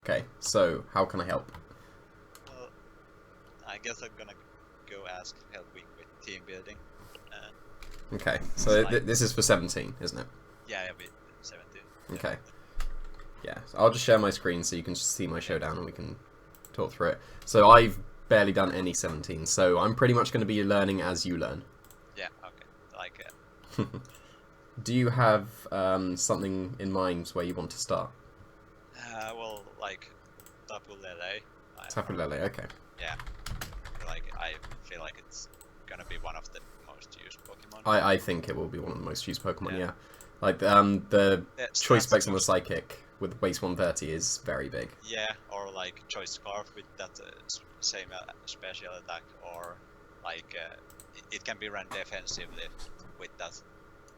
Okay, so how can I help? Well, I guess I'm gonna go ask helping with team building. Okay, It's so like, this is for 17, isn't it? yeah, with 17. Okay. Yeah, so I'll just share my screen so you can just see my showdown and we can talk through it. So I've barely done any 17, so I'm pretty much going to be learning as you learn. Yeah, okay. Like, Do you have something in mind where you want to start? well, like, Daffel. Tapulele, okay. Yeah, I feel like it's gonna be one of the most used Pokemon. I think it will be one of the most used Pokemon, yeah. Like, the Yeah, choice specs on the goes- Psychic with base 130 is very big. Yeah, or like Choice Scarf with that same special attack, or like it can be run defensively with that.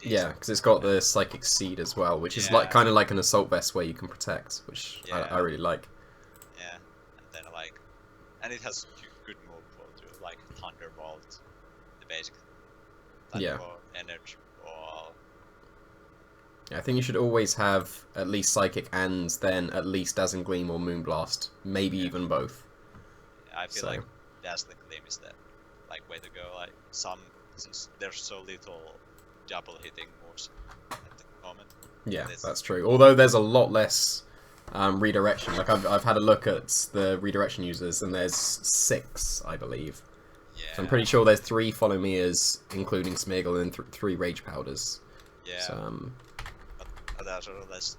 Yeah, because it's got the Psychic Seed as well, which is like Yeah. kind of like an Assault Vest where you can protect, which Yeah. I really like. Yeah, and then like, and it has good move pool too, like Thunderbolt, the basic type Yeah. of energy ball. Yeah, I think you should always have at least Psychic and then at least Dazzling Gleam or Moonblast, maybe even both. I feel So- like Dazzling Gleam is the like way to go. Like since there's so little double hitting moves at the moment. Yeah, This- that's true. Although there's a lot less redirection. Like I've had a look at the redirection users, and there's 6, I believe. Yeah. So I'm pretty sure there's 3 Follow Me's, including Smeargle, and 3 Rage Powders. Yeah. So, But there's sort of less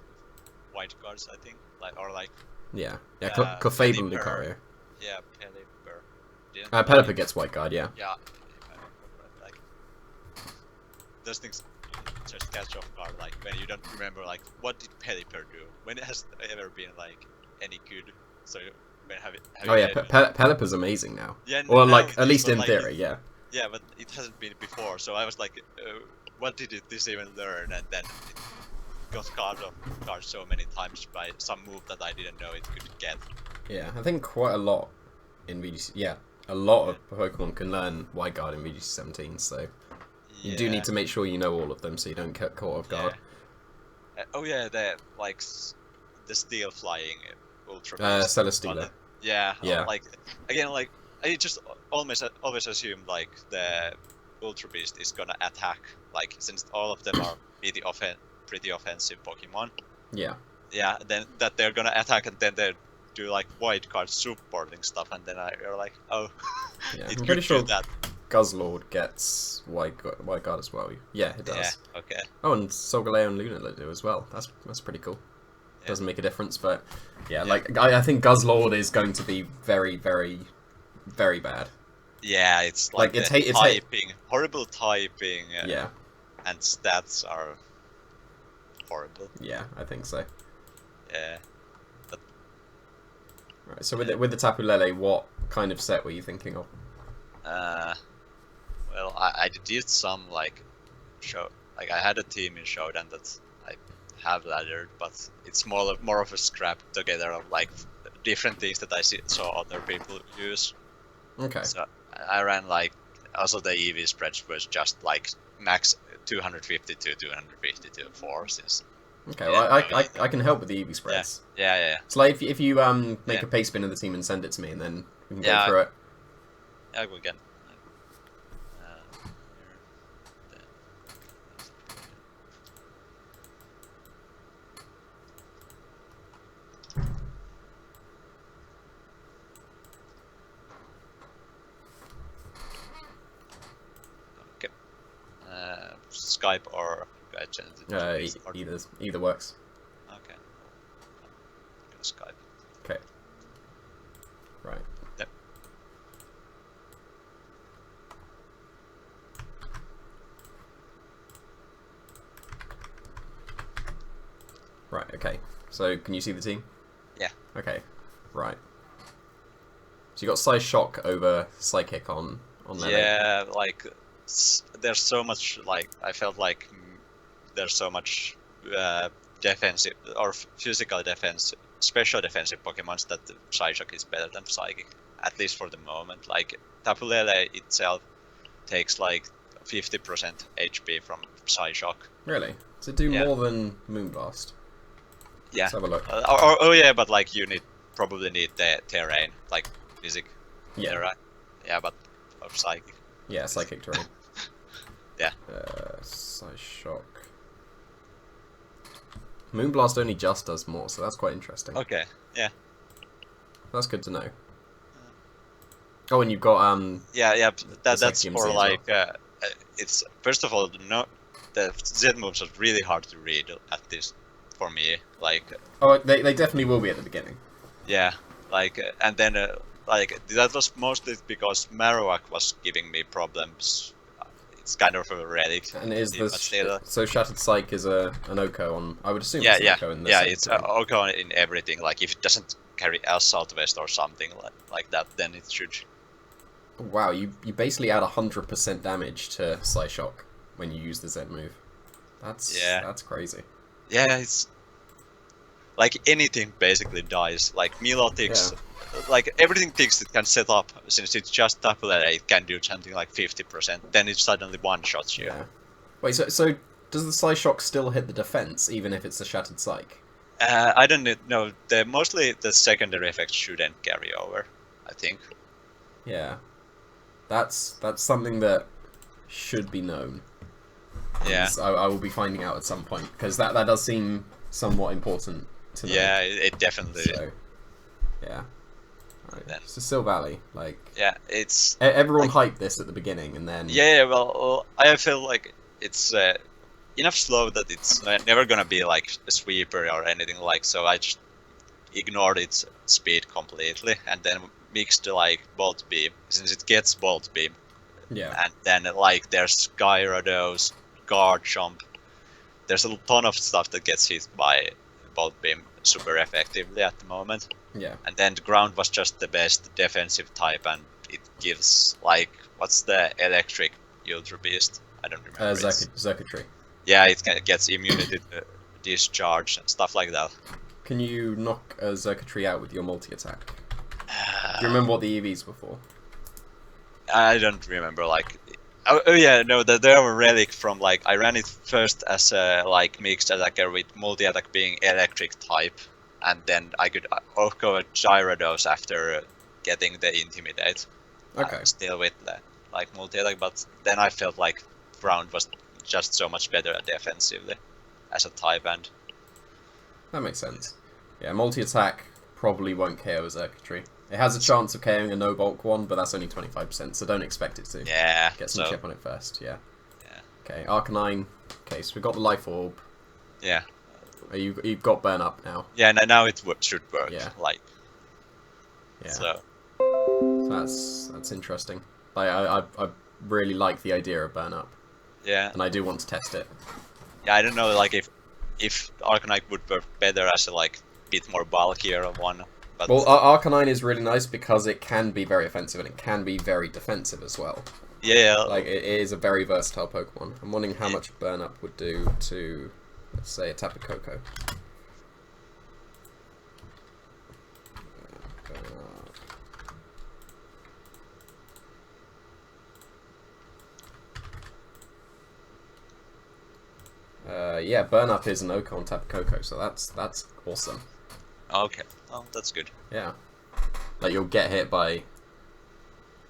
white cards, I think, like or like yeah. Yeah, Pelipper. Clefable and Lucario. yeah, Pelipper. Didn't Pelipper gets White Guard, yeah. Yeah, if I remember right, like those things just catch off guard. Like when you don't remember, like what did Pelipper do? When has it ever been like any good? So when have Oh yeah, you- Pelipper's amazing now. yeah, Or now like, it at is, least but, in like, theory, yeah. Yeah, but it hasn't been before. So I was like, what did this even learn? And then it got caught off guard so many times by some move that I didn't know it could get. Yeah, I think quite a lot in VGC. Yeah, a lot of Pokemon can learn White Guard in VGC 17, so you do need to make sure you know all of them so you don't get caught off guard. Oh yeah, the like the steel flying ultra. Celesteela. Yeah. Yeah. Like again, like I just always assume like the Ultra Beast is gonna attack. Like since all of them are pretty offensive Pokemon. Yeah. Yeah. Then that they're gonna attack and then they do like white card supporting stuff, and then you're like, oh, Yeah, it I'm could pretty sure do that. Guzzlord gets White Guard as well. Yeah, it does. Yeah. Okay. Oh, and Solgaleo and Lunala do as well. That's pretty cool. Yeah. Doesn't make a difference, but yeah, like I think Guzzlord is going to be very, very, very bad. Yeah, it's Like, like, it's the hate- typing, horrible typing, Yeah, and stats are horrible. yeah, I think so. Yeah. Right, so with the Tapu Lele, what kind of set were you thinking of? Well, I did some like I had a team in Showdown that I have laddered, but it's more of a scrap together of like different things that saw other people use. Okay. So I ran like also the EV spreads was just like max 252, 252 4 since. Okay, Yeah, well, I can help with the EV spreads. Yeah. So like if you make Yeah. a paste spin of the team and send it to me, and then we can Yeah, go through it. Yeah, we can. Okay. Skype or I change it to Discord? Either works. Okay. Go Skype. Okay. Right. Yep. Right. Okay. So can you see the team? Yeah. Okay. Right. So you got Psy Shock over Psychic on Lele. Yeah, like there's so much like I felt like there's so much defensive or physical defense, special defensive Pokemons that Psyshock is better than Psychic, at least for the moment. Like Tapu Lele itself takes like 50% HP from Psyshock. Really? Does it do Yeah. more than Moonblast? Yeah. Let's have a look. Oh yeah, but like you need probably need the terrain, like physic. Yeah. Terrain. Yeah, but or psychic. Yeah, psychic terrain. Yeah. Size shock. Moonblast only just does more, so that's quite interesting. Okay. Yeah. That's good to know. Oh, and you've got Yeah. That's Sexium for C as like well. it's first of all the Z moves are really hard to read at this for me. Like Oh, they definitely will be at the beginning. yeah, like and then like that was mostly because Marowak was giving me problems. It's kind of a relic. And is but this still, so Shattered Psych is an Oko on? I would assume yeah, it's an yeah, Oko in this. yeah. It's okay in everything. Like if it doesn't carry Assault Vest or something like that, then it should. Wow, you basically add 100% damage to Psyshock when you use the Z move. That's crazy. Yeah, it's like anything basically dies. Like Milotics, like everything thinks it can set up since it's just Daffel and it can do something like 50%. Then it suddenly one shots you. Yeah. Wait, so does the Psyshock still hit the defense even if it's a Shattered Psych? I don't know. Mostly the secondary effects shouldn't carry over, I think. Yeah. That's something that should be known. Yeah. I will be finding out at some point because that does seem somewhat important to know. Yeah, it definitely. So, yeah. Right. So Still Valley, like. Yeah, it's. Everyone like, hyped this at the beginning, and then. Yeah, well, I feel like it's enough slow that it's never gonna be like a sweeper or anything like. So I just ignored its speed completely, and then mixed like Bolt Beam since it gets Bolt Beam. Yeah. And then like there's Gyarados, Guard Jump. There's a ton of stuff that gets hit by Bolt Beam super effectively at the moment. Yeah. And then the ground was just the best defensive type, and it gives like what's the electric Ultra Beast? I don't remember. Circuitry. Yeah, it gets immunity to discharge and stuff like that. Can you knock a Circuitry out with your multi-attack? Do you remember what the EVs were for? I don't remember. Like, oh yeah, no, they were a relic from like I ran it first as a like mixed attacker with multi-attack being electric type, and then I could Oko Gyarados after getting the Intimidate. Okay. Still with the like multi-attack, but then I felt like ground was just so much better defensively as a type, and That makes sense. Yeah, multi-attack probably won't KO a Circuitry. It has a chance of KOing a no-bulk one, but that's only 25%, so don't expect it to. yeah, Get some chip on it first, yeah. Yeah. Okay, Arcanine. Okay, so we've got the Life Orb. Yeah. You've got Burn Up now. Yeah, now it should work. Yeah. Like. Yeah. So. That's interesting. Like I really like the idea of Burn Up. Yeah. And I do want to test it. Yeah, I don't know, like if Arcanine would work better as a like bit more bulkier one. But Well, Arcanine is really nice because it can be very offensive and it can be very defensive as well. yeah, Like, it is a very versatile Pokemon. I'm wondering how much Burn Up would do to, let's say, a Tapu Koko. Yeah, Burn Up is an Oko on Tapu Koko, so that's awesome. okay. Oh, that's good. Yeah. Like, you'll get hit by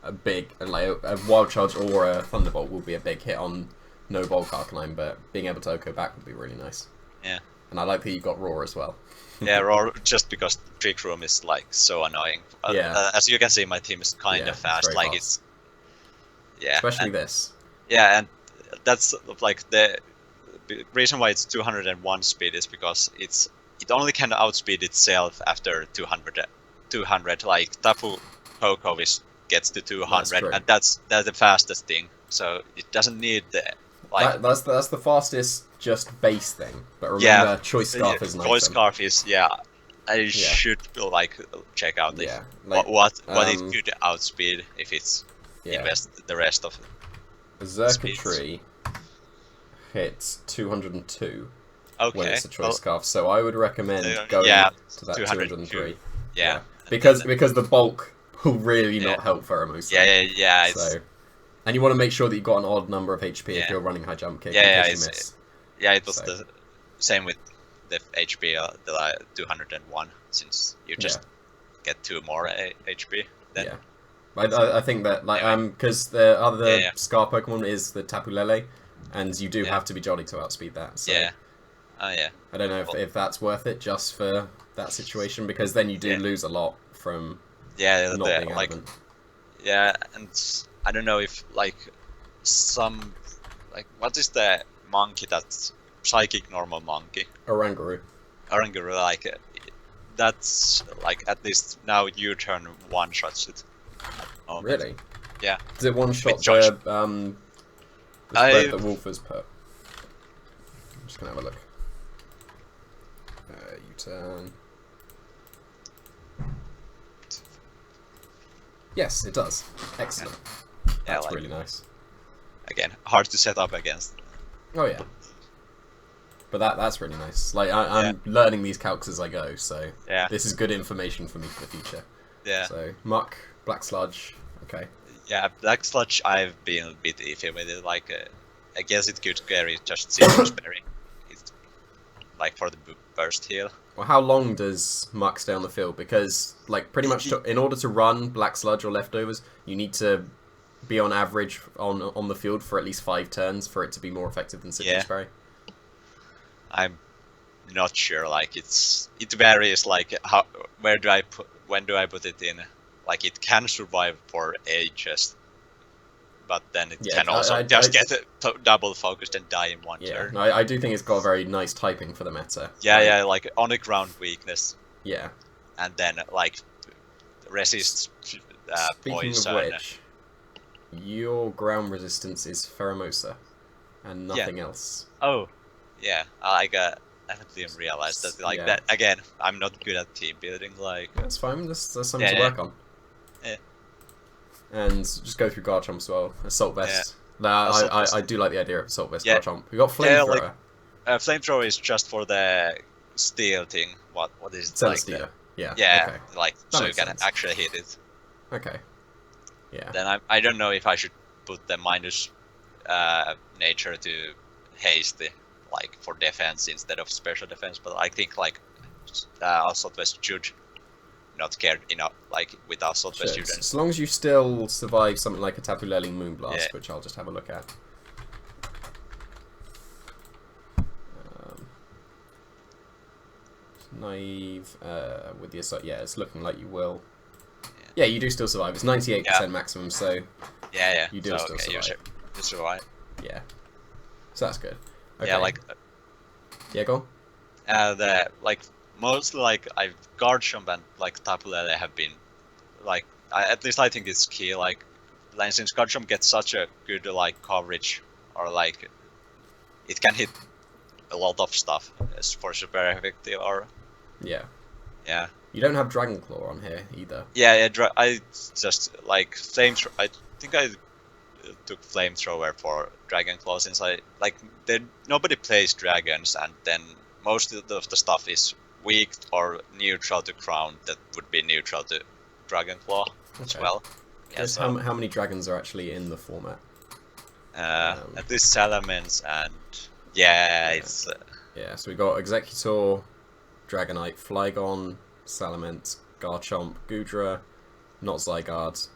a big, like, a Wild Charge or a Thunderbolt will be a big hit on no bulk Arcanine, but being able to Oko back would be really nice. Yeah. And I like that you got Roar as well. Yeah, or just because Trick Room is like so annoying. Yeah. As you can see, my team is kind of fast. very Like fast. it's. Yeah. Especially and, this. Yeah, and that's like the reason why it's 201 speed is because it only can outspeed itself after 200. Like Tapu Koko gets to 200, and that's the fastest thing. So it doesn't need the like. That's the fastest just base thing. But remember, Choice Scarf is an Choice item. Scarf is I should like check out like, what it could outspeed if it's Yeah. invest the rest of it. Circuitry hits 202 Okay. when it's a Choice well, Scarf, so I would recommend going to that 203. Yeah. Because the bulk will really not help Pheromosa. Yeah. So, and you want to make sure that you've got an odd number of HP if you're running High Jump Kick in case you miss. Yeah, it was the same with the HP, the 201, since you just get 2 more HP. Then Yeah. I think that because the other Yeah. Scar Pokemon is the Tapu Lele, and you do Yeah. have to be jolly to outspeed that. So Yeah. Oh yeah. I don't know if that's worth it just for that situation, because then you do lose a lot from not being like adamant. yeah, and I don't know if like some like what is the monkey that's psychic normal monkey? Oranguru. Oranguru, like that's like at least now you turn one shots it. Really? Yeah. Is it one shot choice. the spread that Wolf has put? I'm just gonna have a look. U-turn. Yes, it does. Excellent. That's like, really nice. Again, hard to set up against. Oh yeah. But that's really nice. Like I'm learning these calcs as I go, so this is good information for me for the future. Yeah. So Muck, Black Sludge, okay. Yeah, Black Sludge I've been a bit iffy with it. Like I guess it could carry just Zero Berry. It's like for the burst heal. Well, how long does Muck stay on the field? Because like pretty much in order to run Black Sludge or Leftovers, you need to be on average on the field for at least 5 turns for it to be more effective than Citrus Berry. I'm not sure. Like it varies. Like when do I put it in? Like it can survive for ages, but then it can also just get double focused and die in one turn. No, I do think it's got a very nice typing for the meta. Yeah, like on the ground weakness. Yeah. And then like resists poison. Of which, your ground resistance is Pheromosa, and nothing else. Oh, yeah. I didn't realize that. Like that again. I'm not good at team building. Like that's fine. That's something to work on. Yeah. And just go through Garchomp as well. Assault Vest. I do like the idea of Assault Vest Garchomp. We got Flamethrower. Flamethrower is just for the steel thing. What is it? Celestia. Like yeah. Okay. Like that so you can actually hit it. Okay. Yeah. Then I don't know if I should put the minus nature to haste like for defense instead of special defense, but I think like Assault Vest should not care enough. Like with Assault Vest, as long as you still survive something like a Tapu Lele Moonblast, which I'll just have a look at. Naive with the assault. Yeah, it's looking like you will. Yeah, you do still survive. It's 98% maximum, so you do still survive. You survive. Yeah, so that's good. Okay. Yeah, like go on. Like mostly like Garchomp and like Tapu Lele have been like at least I think it's key. Like since Garchomp gets such a good like coverage, or like it can hit a lot of stuff as for super effective. Or yeah. You don't have Dragon Claw on here either. Yeah. I just like Flamethrower. I think I took Flamethrower for Dragon Claw since nobody plays dragons, and then most of the stuff is weak or neutral to ground that would be neutral to Dragon Claw as well. Yeah, so how many dragons are actually in the format? At least Salamence and it's so we got Executor, Dragonite, Flygon, Salamence, Garchomp, Goodra, not Zygarde.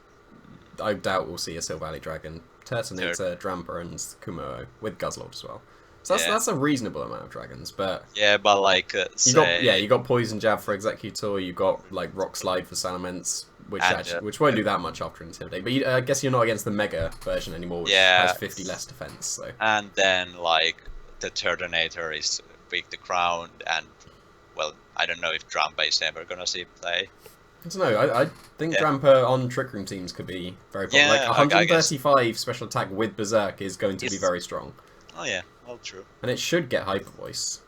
I doubt we'll see a Silvally Dragon, Turtonator, Drampa, and Kumo with Guzzlord as well. So that's a reasonable amount of dragons, but but like you got Poison Jab for Executor, you got like Rock Slide for Salamence, which won't do that much after Intimidate. But I guess you're not against the Mega version anymore, which has 50 less defense. So and then like the Turtonator is weak to ground, and well, I don't know if Drampa is ever gonna see play. I don't know. I think Drampa on Trick Room teams could be very popular. Like 135 special attack with Berserk is going to be very strong. Oh yeah, well true. And it should get Hyper Voice.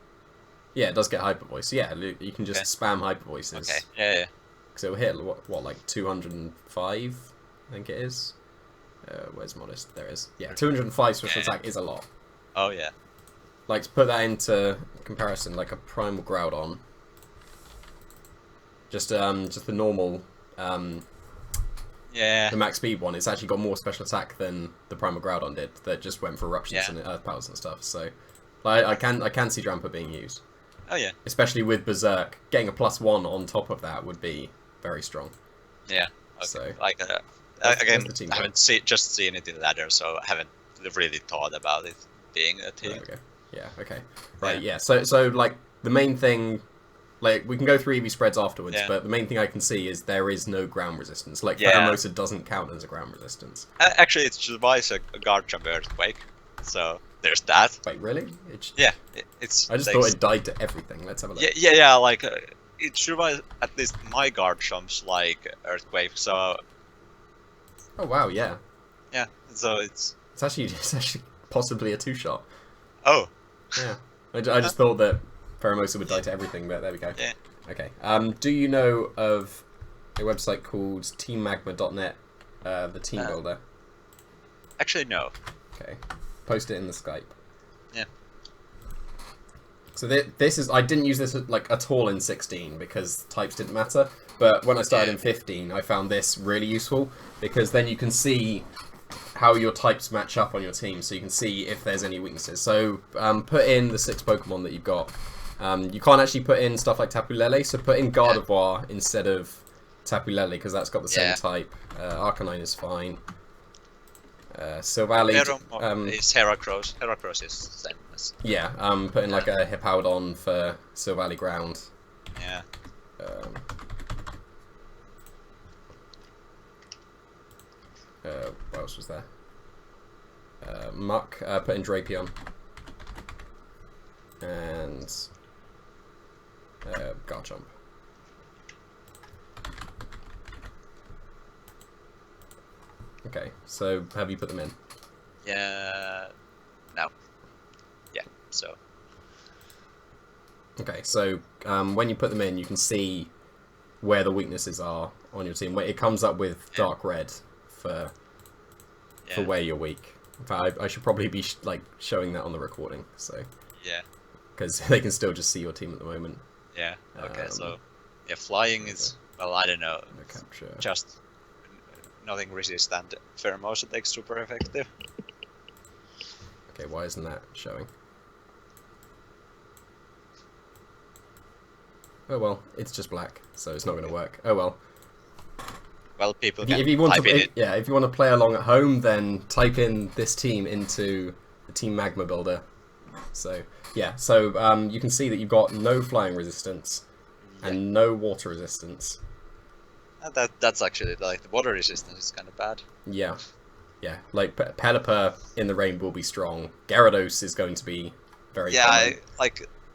Yeah, it does get Hyper Voice. Yeah, you can just spam Hyper Voices. Okay. Yeah. Because it'll hit what like 205, I think it is. Where's Modest? There it is. Yeah, 205 special attack is a lot. Oh yeah. Like to put that into comparison, like a Primal Groudon. Just the normal, the max speed one. It's actually got more special attack than the Primal Groudon did. That just went for eruptions and earth powers and stuff. So, like, I can see Drampa being used. Oh yeah. Especially with Berserk, getting a +1 on top of that would be very strong. Yeah. Okay. So Like again, I haven't just seen it in ladder, so I haven't really thought about it being a team. There we go. Yeah. Okay. Right. Yeah. So like the main thing. Like, we can go through EV spreads afterwards, but the main thing I can see is there is no ground resistance. Like, Pheromosa doesn't count as a ground resistance. Actually, it survives a guard jump earthquake, so there's that. Wait, really? It's. I just thought it died to everything. Let's have a look. Yeah. Like, it survives at least my guard jumps, like earthquake. So. Oh wow! Yeah. Yeah. So it's. It's actually possibly a 2-shot. Oh. Yeah. I just thought that Pheromosa would die to everything, but there we go. Yeah. Okay. Do you know of a website called teammagma.net, the team builder? Actually, no. Okay. Post it in the Skype. Yeah. So this is... I didn't use this like at all in 16 because types didn't matter, but when I started in 15, I found this really useful because then you can see how your types match up on your team, so you can see if there's any weaknesses. So put in the 6 Pokemon that you've got. You can't actually put in stuff like Tapu Lele, so put in Gardevoir instead of Tapu Lele because that's got the same type. Arcanine is fine. Silvally is Heracross. Heracross is the same as... Yeah, put in like a Hippowdon for Silvally Ground. Yeah. What else was there? Muck, put in Drapion. And Garchomp. Okay, so have you put them in? Yeah. No. Yeah. So. Okay, so when you put them in, you can see where the weaknesses are on your team. It comes up with dark red for where you're weak. In fact, I should probably be showing that on the recording. So. Yeah. Because they can still just see your team at the moment. Yeah. Okay. So, flying is I don't know. No capture. Just nothing resistant. Pheromosa takes super effective. Okay, why isn't that showing? Oh well, it's just black, so it's not going to work. Oh well. Well, people if you want to play along at home, then type in this team into the Team Magma builder. So you can see that you've got no flying resistance and no water resistance. That's actually like the water resistance is kind of bad. Yeah, like Pelipper in the rain will be strong. Gyarados is going to be very common.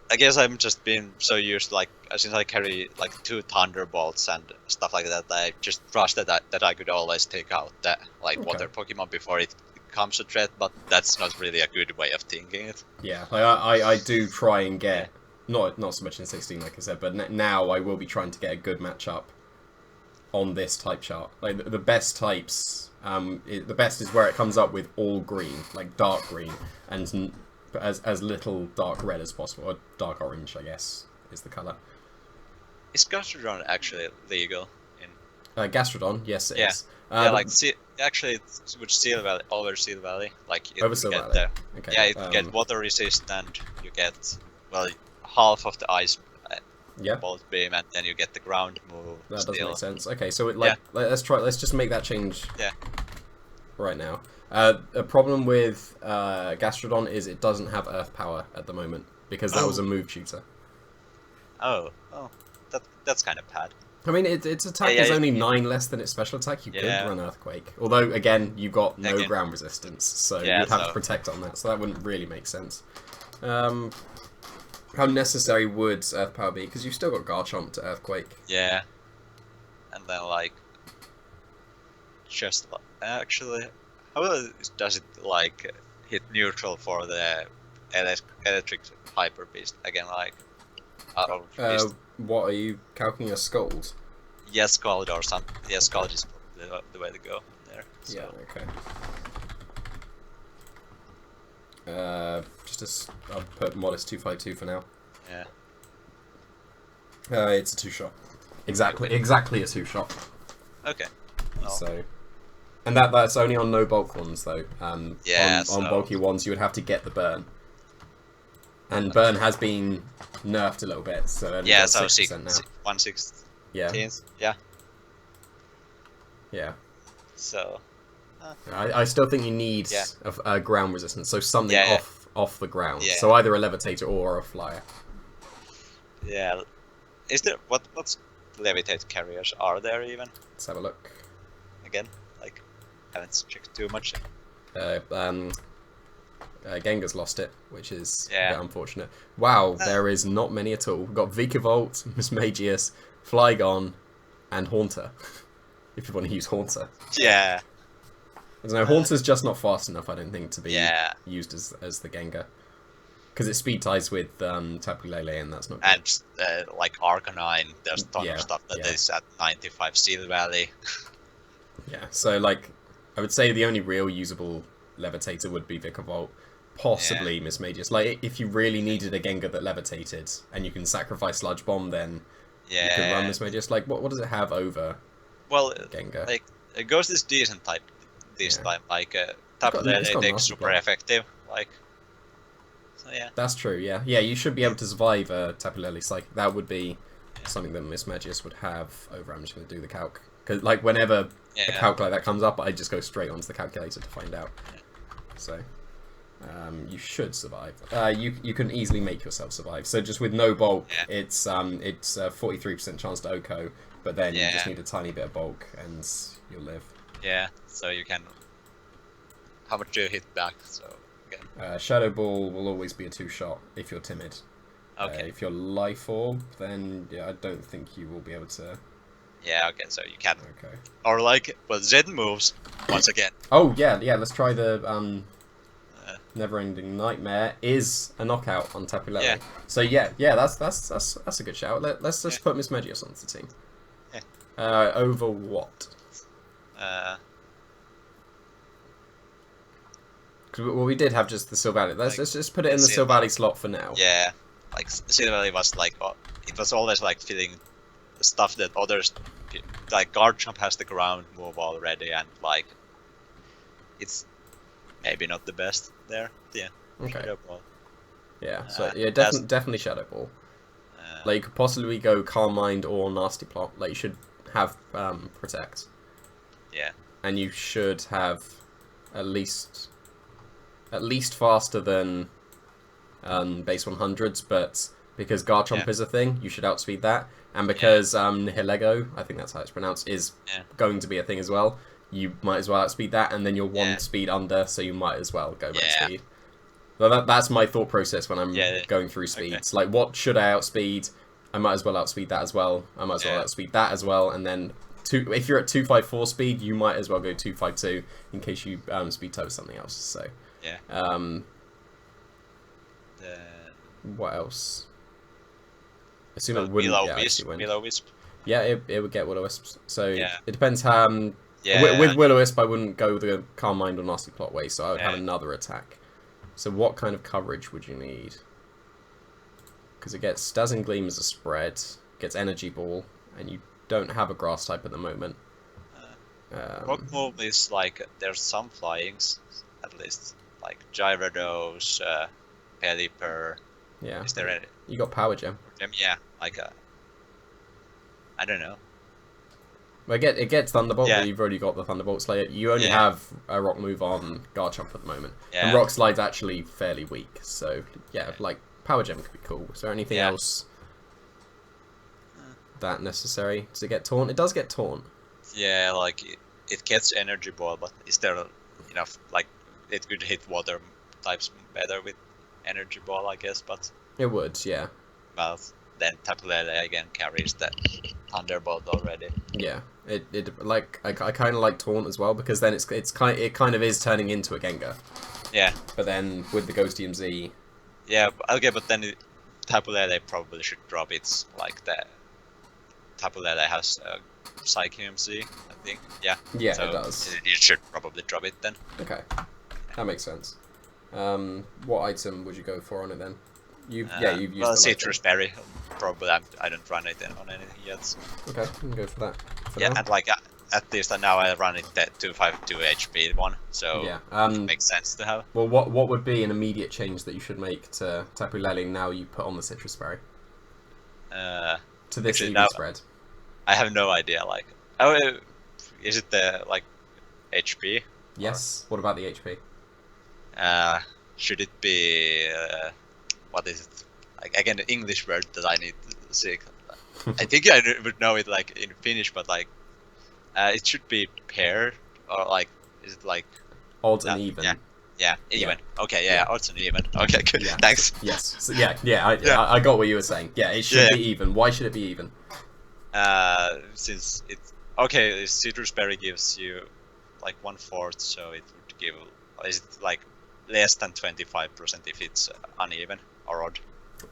I guess I'm just being so used since I carry like 2 Thunderbolts and stuff like that. I just trusted that I could always take out that water Pokemon before it comes to threat, but that's not really a good way of thinking it. Yeah, I do try and get not so much in 16 like I said, but now I will be trying to get a good matchup on this type chart. Like the best types, the best is where it comes up with all green, like dark green, and as little dark red as possible, or dark orange, I guess, is the color. Is Gastrodon actually legal in? Gastrodon, yes, it is. Actually, it's with Seal Valley, over Seal Valley, over Seal Valley. Okay. Yeah, it get water resistant. You get half of the ice. Bolt beam, and then you get the ground move. That does make sense. Okay, so let's just make that change. Yeah. Right now. A problem with Gastrodon is it doesn't have Earth Power at the moment because that was a move tutor. Oh, that's kind of bad. I mean, its attack is only 9 less than its special attack. You could run Earthquake, although again you got no ground resistance, so you'd have to protect on that. So that wouldn't really make sense. How necessary would Earth Power be? Because you've still got Garchomp to Earthquake. Yeah, and then actually, how does it hit neutral for the electric Hyper Beast again? What are you calculating? A Scald? Yeah, Scald or something. Yeah, Scald is the way to go there. So. Yeah. Okay. I'll put modest 252 for now. Yeah. It's a 2-shot. Exactly a 2-shot. Okay. Well. So, and that's only on no bulk ones though. On bulky ones you would have to get the burn. And burn has been nerfed a little bit, so so 6% now. 1/6. Yeah. Yeah. Yeah. So. I still think you need Yeah. a ground resistance, so something Yeah. off the ground. Yeah. So either a levitator or a flyer. Yeah. Is there what's levitate carriers are there even? Let's have a look. Again, like haven't checked too much. Gengar's lost it, which is a Yeah. bit unfortunate. Wow, there is not many at all. We've got Vikavolt, Mismagius, Flygon, and Haunter. If you want to use Haunter. Yeah. I don't know, Haunter's just not fast enough, I don't think, to be Yeah. used as the Gengar. Because it speed ties with Tapu Lele, and that's not good. And like Arcanine, there's a ton of stuff that is at 95 Steel Valley. Yeah, so like, I would say the only real usable levitator would be Vikavolt, possibly Mismagius. Like, if you really needed a Gengar that levitated, and you can sacrifice Sludge Bomb, then you could run Mismagius. Like, what does it have over Gengar? Like, Ghost is decent type this time. Like, Tapu Lele takes super effective. Like, so yeah. That's true, yeah. Yeah, you should be able to survive Tapu Lele Psychic. That would be something that Mismagius would have over. I'm just going to do the calc. Because, like, whenever a calc like that comes up, I just go straight onto the calculator to find out. So, you should survive. You can easily make yourself survive. So just with no bulk, it's a 43% chance to OHKO, but then you just need a tiny bit of bulk and you'll live. Yeah, so you can... How much do you hit back? So again. Shadow Ball will always be a 2-shot if you're timid. Okay. If you're Life Orb, then I don't think you will be able to... Yeah, okay, so you can. Okay. Or like, well, Zed moves once again. Oh yeah, let's try the Never-Ending Nightmare is a knockout on Tapu Lele. Yeah. So that's a good shout. Let's just put Mismagius onto the team. Yeah. Over what? Well, we did have just the Silvally. Let's just put it in the Silvally slot for now. Yeah, like Silvally was like, it was always like feeling stuff that others, like Garchomp has the ground move already, and like it's maybe not the best there. Yeah. Okay. Shadow Ball. Yeah. So yeah, definitely Shadow Ball. Like you could possibly go Calm Mind or Nasty Plot. Like you should have Protect. Yeah. And you should have at least faster than base 100s, but because Garchomp is a thing, you should outspeed that. And because Nihilego, I think that's how it's pronounced, is going to be a thing as well, you might as well outspeed that, and then you're one speed under, so you might as well go max speed. Well, that's my thought process when I'm going through speeds. Like, what should I outspeed? I might as well outspeed that as well. I might as well outspeed that as well, and then if you're at 254 speed, you might as well go 252 in case you speed toe something else. So what else? I assume it wouldn't Will-O-Wisp. Yeah, it would get Will-O-Wisp. So it depends how. With Will-O-Wisp, I wouldn't go the Calm Mind or Nasty Plot way, so I would have another attack. So what kind of coverage would you need? Because it gets Dazzling Gleam as a spread, gets Energy Ball, and you don't have a Grass type at the moment. What move is like, there's some flyings, at least, like Gyarados, Pelipper. Yeah. Is there any? You got Power Gem. Yeah, like I don't know. Well, it gets Thunderbolt, but you've already got the Thunderbolt Slayer. You only have a Rock move on Garchomp at the moment. And Rock Slide's actually fairly weak, so like Power Gem could be cool. Is there anything else that necessary? Does it get Taunt? It does get Taunt. Yeah, like it gets Energy Ball, but is there enough, like, it could hit water types better with Energy Ball, I guess, but... It would, yeah. Well, then Tapu Lele again carries that Thunderbolt already. Yeah, it like I kind of like Taunt as well, because then it kind of is turning into a Gengar. Yeah. But then with the Ghost DMZ... Yeah, okay, but then Tapu Lele probably should drop its, like, the... Tapu Lele has Psychium Z, I think. Yeah. Yeah, so it does. You should probably drop it then. Okay, that makes sense. What item would you go for on it then? You've used well, Citrus Berry. Probably I don't run it on anything yet. So. Okay, we can go for that. Now. And like at least now I run it at 252 HP one, so it makes sense to have. Well, what would be an immediate change that you should make to Tapu Lele now you put on the Citrus Berry? To this EV spread. I have no idea. Like, is it the like HP? Yes. What about the HP? Should it be what is it? Like again, the English word that I need to see. I think I would know it like in Finnish, but like it should be paired or like is it like Odd and even. Yeah, even. Yeah. Okay, yeah, Yeah. odds and even. Okay, good. Yeah. Thanks. Yes. So, yeah. Yeah. I got what you were saying. Yeah, it should Yeah. be even. Why should it be even? Since it's okay, citrus berry gives you like 1/4, so it would give. Is it like less than 25% if it's uneven or odd?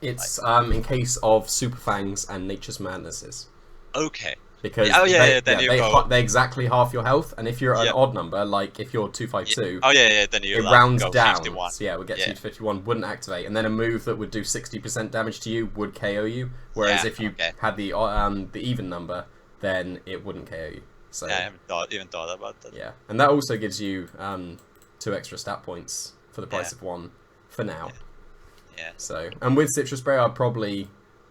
It's in case of super fangs and nature's madnesses. Okay. Because they're exactly half your health, and if you're an odd number, like if you're 252, then you it like, rounds go down. 51. So yeah, we'll get you to 51, wouldn't activate, and then a move that would do 60% damage to you would KO you. Whereas if you had the even number, then it wouldn't KO you. So yeah, I haven't even thought about that. Yeah, and that also gives you 2 extra stat points for the price of 1 for now. Yeah. So, and with citrus spray, I'd probably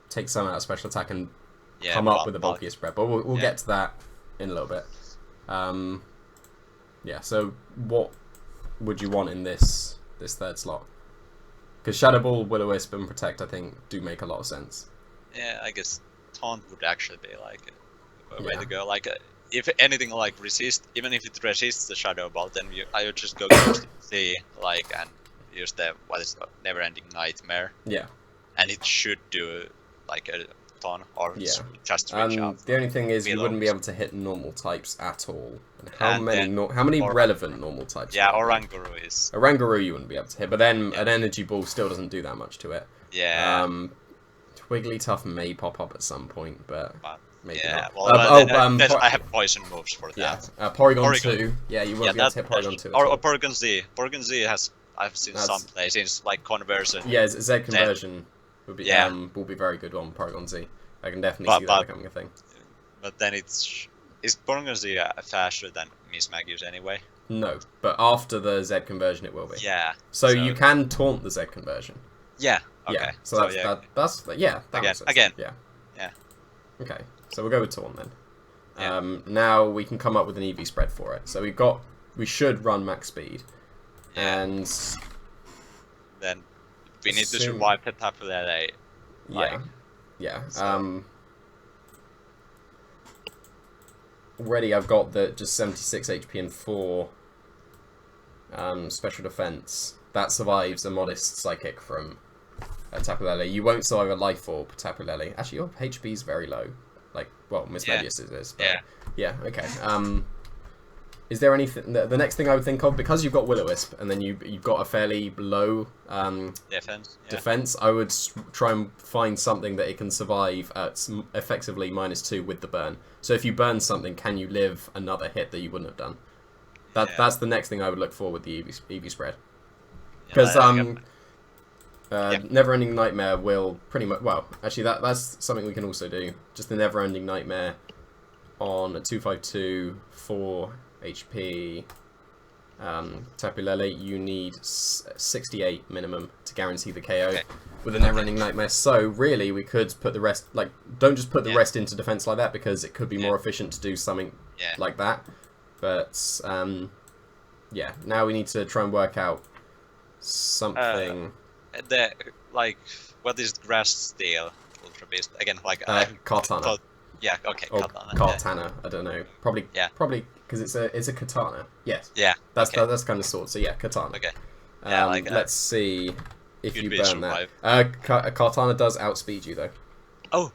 take some out of special attack and come up with a bulkier spread, but we'll get to that in a little bit. Yeah, so what would you want in this third slot? Because Shadow Ball, Will-O-Wisp, and Protect, I think, do make a lot of sense. Yeah, I guess Taunt would actually be like a way to go. Like, if anything, like resist, even if it resists the Shadow Ball, then I would just go close to C, like, and use the Never-Ending Nightmare. Yeah. And it should do like a ton or just reach out. The only thing is you wouldn't be able to hit normal types at all. And how many relevant normal types? Yeah, Oranguru is. Oranguru you wouldn't be able to hit, but then an Energy Ball still doesn't do that much to it. Yeah. Wigglytuff may pop up at some point, but maybe not. Well, I have poison moves for that. Yeah. Porygon 2. Yeah, you won't be able to hit Porygon 2. Or Porygon Z. Porygon Z has. I've seen some places like conversion. Yeah, Z conversion would be will be very good on Porygon Z. I can definitely see that becoming a thing. But then is Porygon Z faster than Miss Magius anyway? No, but after the Z conversion it will be. Yeah. So you can taunt the Z conversion. Yeah. Okay. Yeah. So that's again. Yeah. Yeah. Okay. So we'll go with taunt then. Yeah. Now we can come up with an EV spread for it. So we should run max speed. And then we need to survive the Daffel. Yeah. Already I've got just 76 HP and 4 special defense. That survives a modest psychic from Tapu Lele. You won't survive a life orb, Tapu Lele. Actually, your HP is very low. Like, well, Miss Medius is. But yeah. Okay. Is there anything? The next thing I would think of, because you've got Will-O-Wisp and then you've got a fairly low defense, I would try and find something that it can survive at effectively -2 with the burn. So if you burn something, can you live another hit that you wouldn't have done? That's the next thing I would look for with the EV spread. Because Never-Ending Nightmare will pretty much... Well, actually, that's something we can also do. Just the Never-Ending Nightmare on a 252, 4 HP Tapu Lele, you need 68 minimum to guarantee the KO with a Never-Ending Nightmare. So really, we could put the rest... Like, don't just put the rest into defense like that, because it could be more efficient to do something like that. But, yeah, now we need to try and work out something... what is Grass Steel Ultra Beast? Again, like... Katana. Yeah, okay, or Katana. Katana, I don't know. Probably because it's a katana. Yes. Yeah. That's kind of sword. So yeah, katana. Okay. Let's see if you burn that. Katana does outspeed you though. Oh,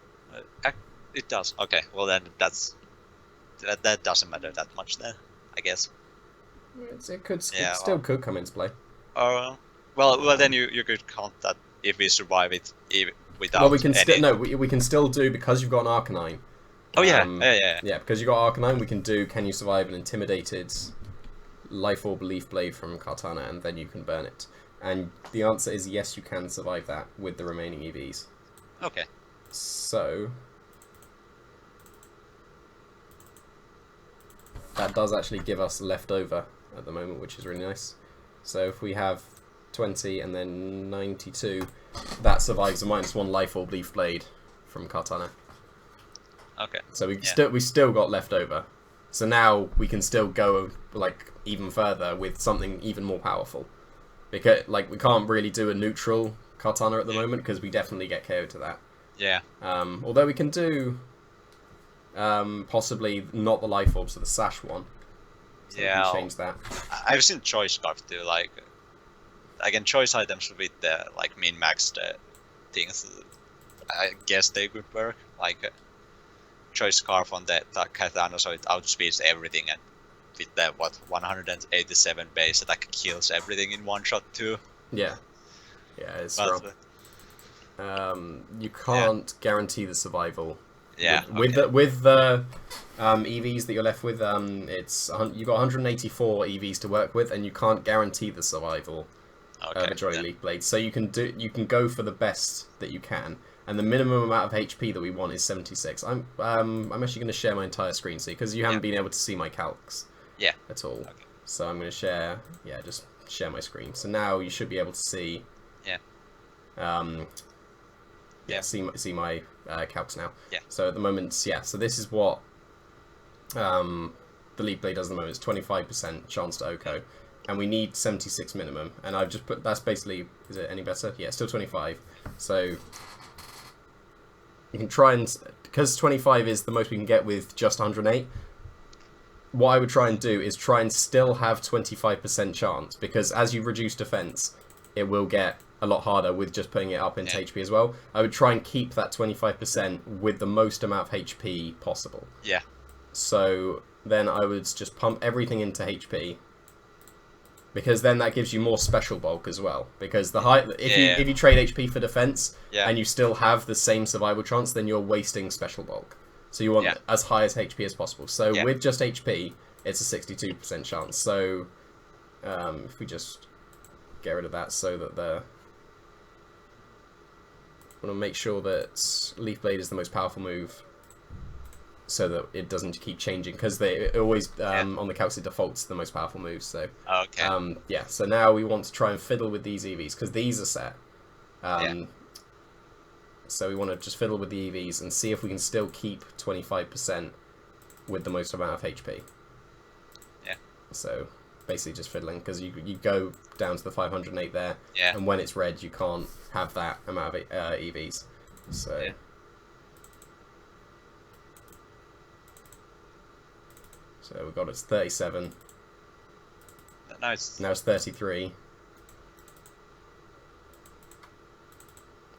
it does. Okay. Well then, that doesn't matter that much then, I guess. It still could come into play. Well then you could count that if we survive it without. Well, we can we can still do, because you've got an Arcanine. Oh yeah, because you got Arcanine, we can do. Can you survive an intimidated Life Orb Leaf Blade from Katana, and then you can burn it? And the answer is yes, you can survive that with the remaining EVs. Okay. So that does actually give us leftover at the moment, which is really nice. So if we have 20 and then 92, that survives a -1 Life Orb Leaf Blade from Katana. Okay. So we still got leftover So now we can still go like even further with something even more powerful. Because like we can't really do a neutral Kartana at the moment because we definitely get KO'd to that. Yeah. Although we can do possibly not the life orbs, so the sash one. So Yeah. we can change that. I've seen choice scarf too. Like choice items with the like min max things. I guess they could work. Like choice scarf on the katana, so it outspeeds everything, and with the 187 base attack kills everything in one shot too. Yeah. Yeah, it's But, rough. You can't guarantee the survival. Yeah. With the EVs that you're left with, it's you got 184 EVs to work with, and you can't guarantee the survival of a Joy Leaf Blade. So you can go for the best that you can, and the minimum amount of HP that we want is 76. I'm actually going to share my entire screen, because you haven't been able to see my calcs. Yeah. At all. Okay. So I'm going to share. Yeah, just share my screen. So now you should be able to see. Yeah. See my calcs now. Yeah. So at the moment, yeah. So this is what the Leaf Blade does at the moment. It's 25% chance to OHKO, and we need 76 minimum. And I've just put that's basically. Is it any better? Yeah, still 25. So you can try and, because 25 is the most we can get with just 108. What I would try and do is try and still have 25% chance, because as you reduce defense, it will get a lot harder with just putting it up into HP as well. I would try and keep that 25% with the most amount of HP possible. Yeah. So then I would just pump everything into HP, because then that gives you more special bulk as well. Because the if you trade HP for defense and you still have the same survival chance, then you're wasting special bulk. So you want as high as HP as possible. So with just HP, it's a 62% chance. So if we just get rid of that, so that I want to make sure that Leaf Blade is the most powerful move, so that it doesn't keep changing, because it always on the calcs it defaults to the most powerful moves. So yeah. So now we want to try and fiddle with these EVs, because these are set. So we want to just fiddle with the EVs and see if we can still keep 25% with the most amount of HP. Yeah. So basically just fiddling, because you go down to the 508 there, and when it's red you can't have that amount of EVs. So so we've got it's 37. Now it's 33.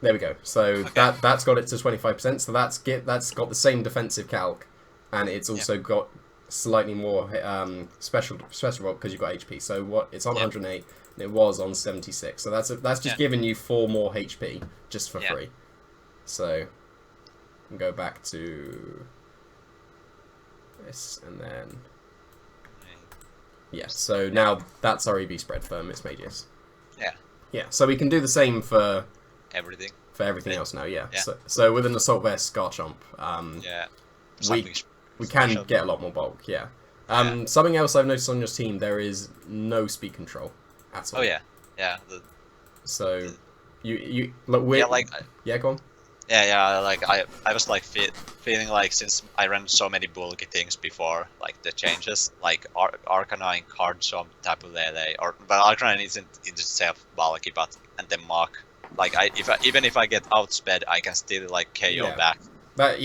There we go. So that's got it to 25%. So that's got the same defensive calc, and it's also got slightly more special because you've got HP. So it's on 108, and it was on 76. So that's just giving you 4 more HP just for free. So we can go back to this, and then so now that's our EV spread for Miss Magius. Yeah. So we can do the same for everything else now. So with an assault vest Garchomp, we can get a lot more bulk. Something else I've noticed on your team, there is no speed control at all. So you look weird. Go on. Like I was like feeling like, since I ran so many bulky things before, like the changes, like Arcanine, Card Jump, Tapu Lele, but Arcanine isn't in itself bulky, but and then Mach. Like even if I get outsped, I can still like KO back. But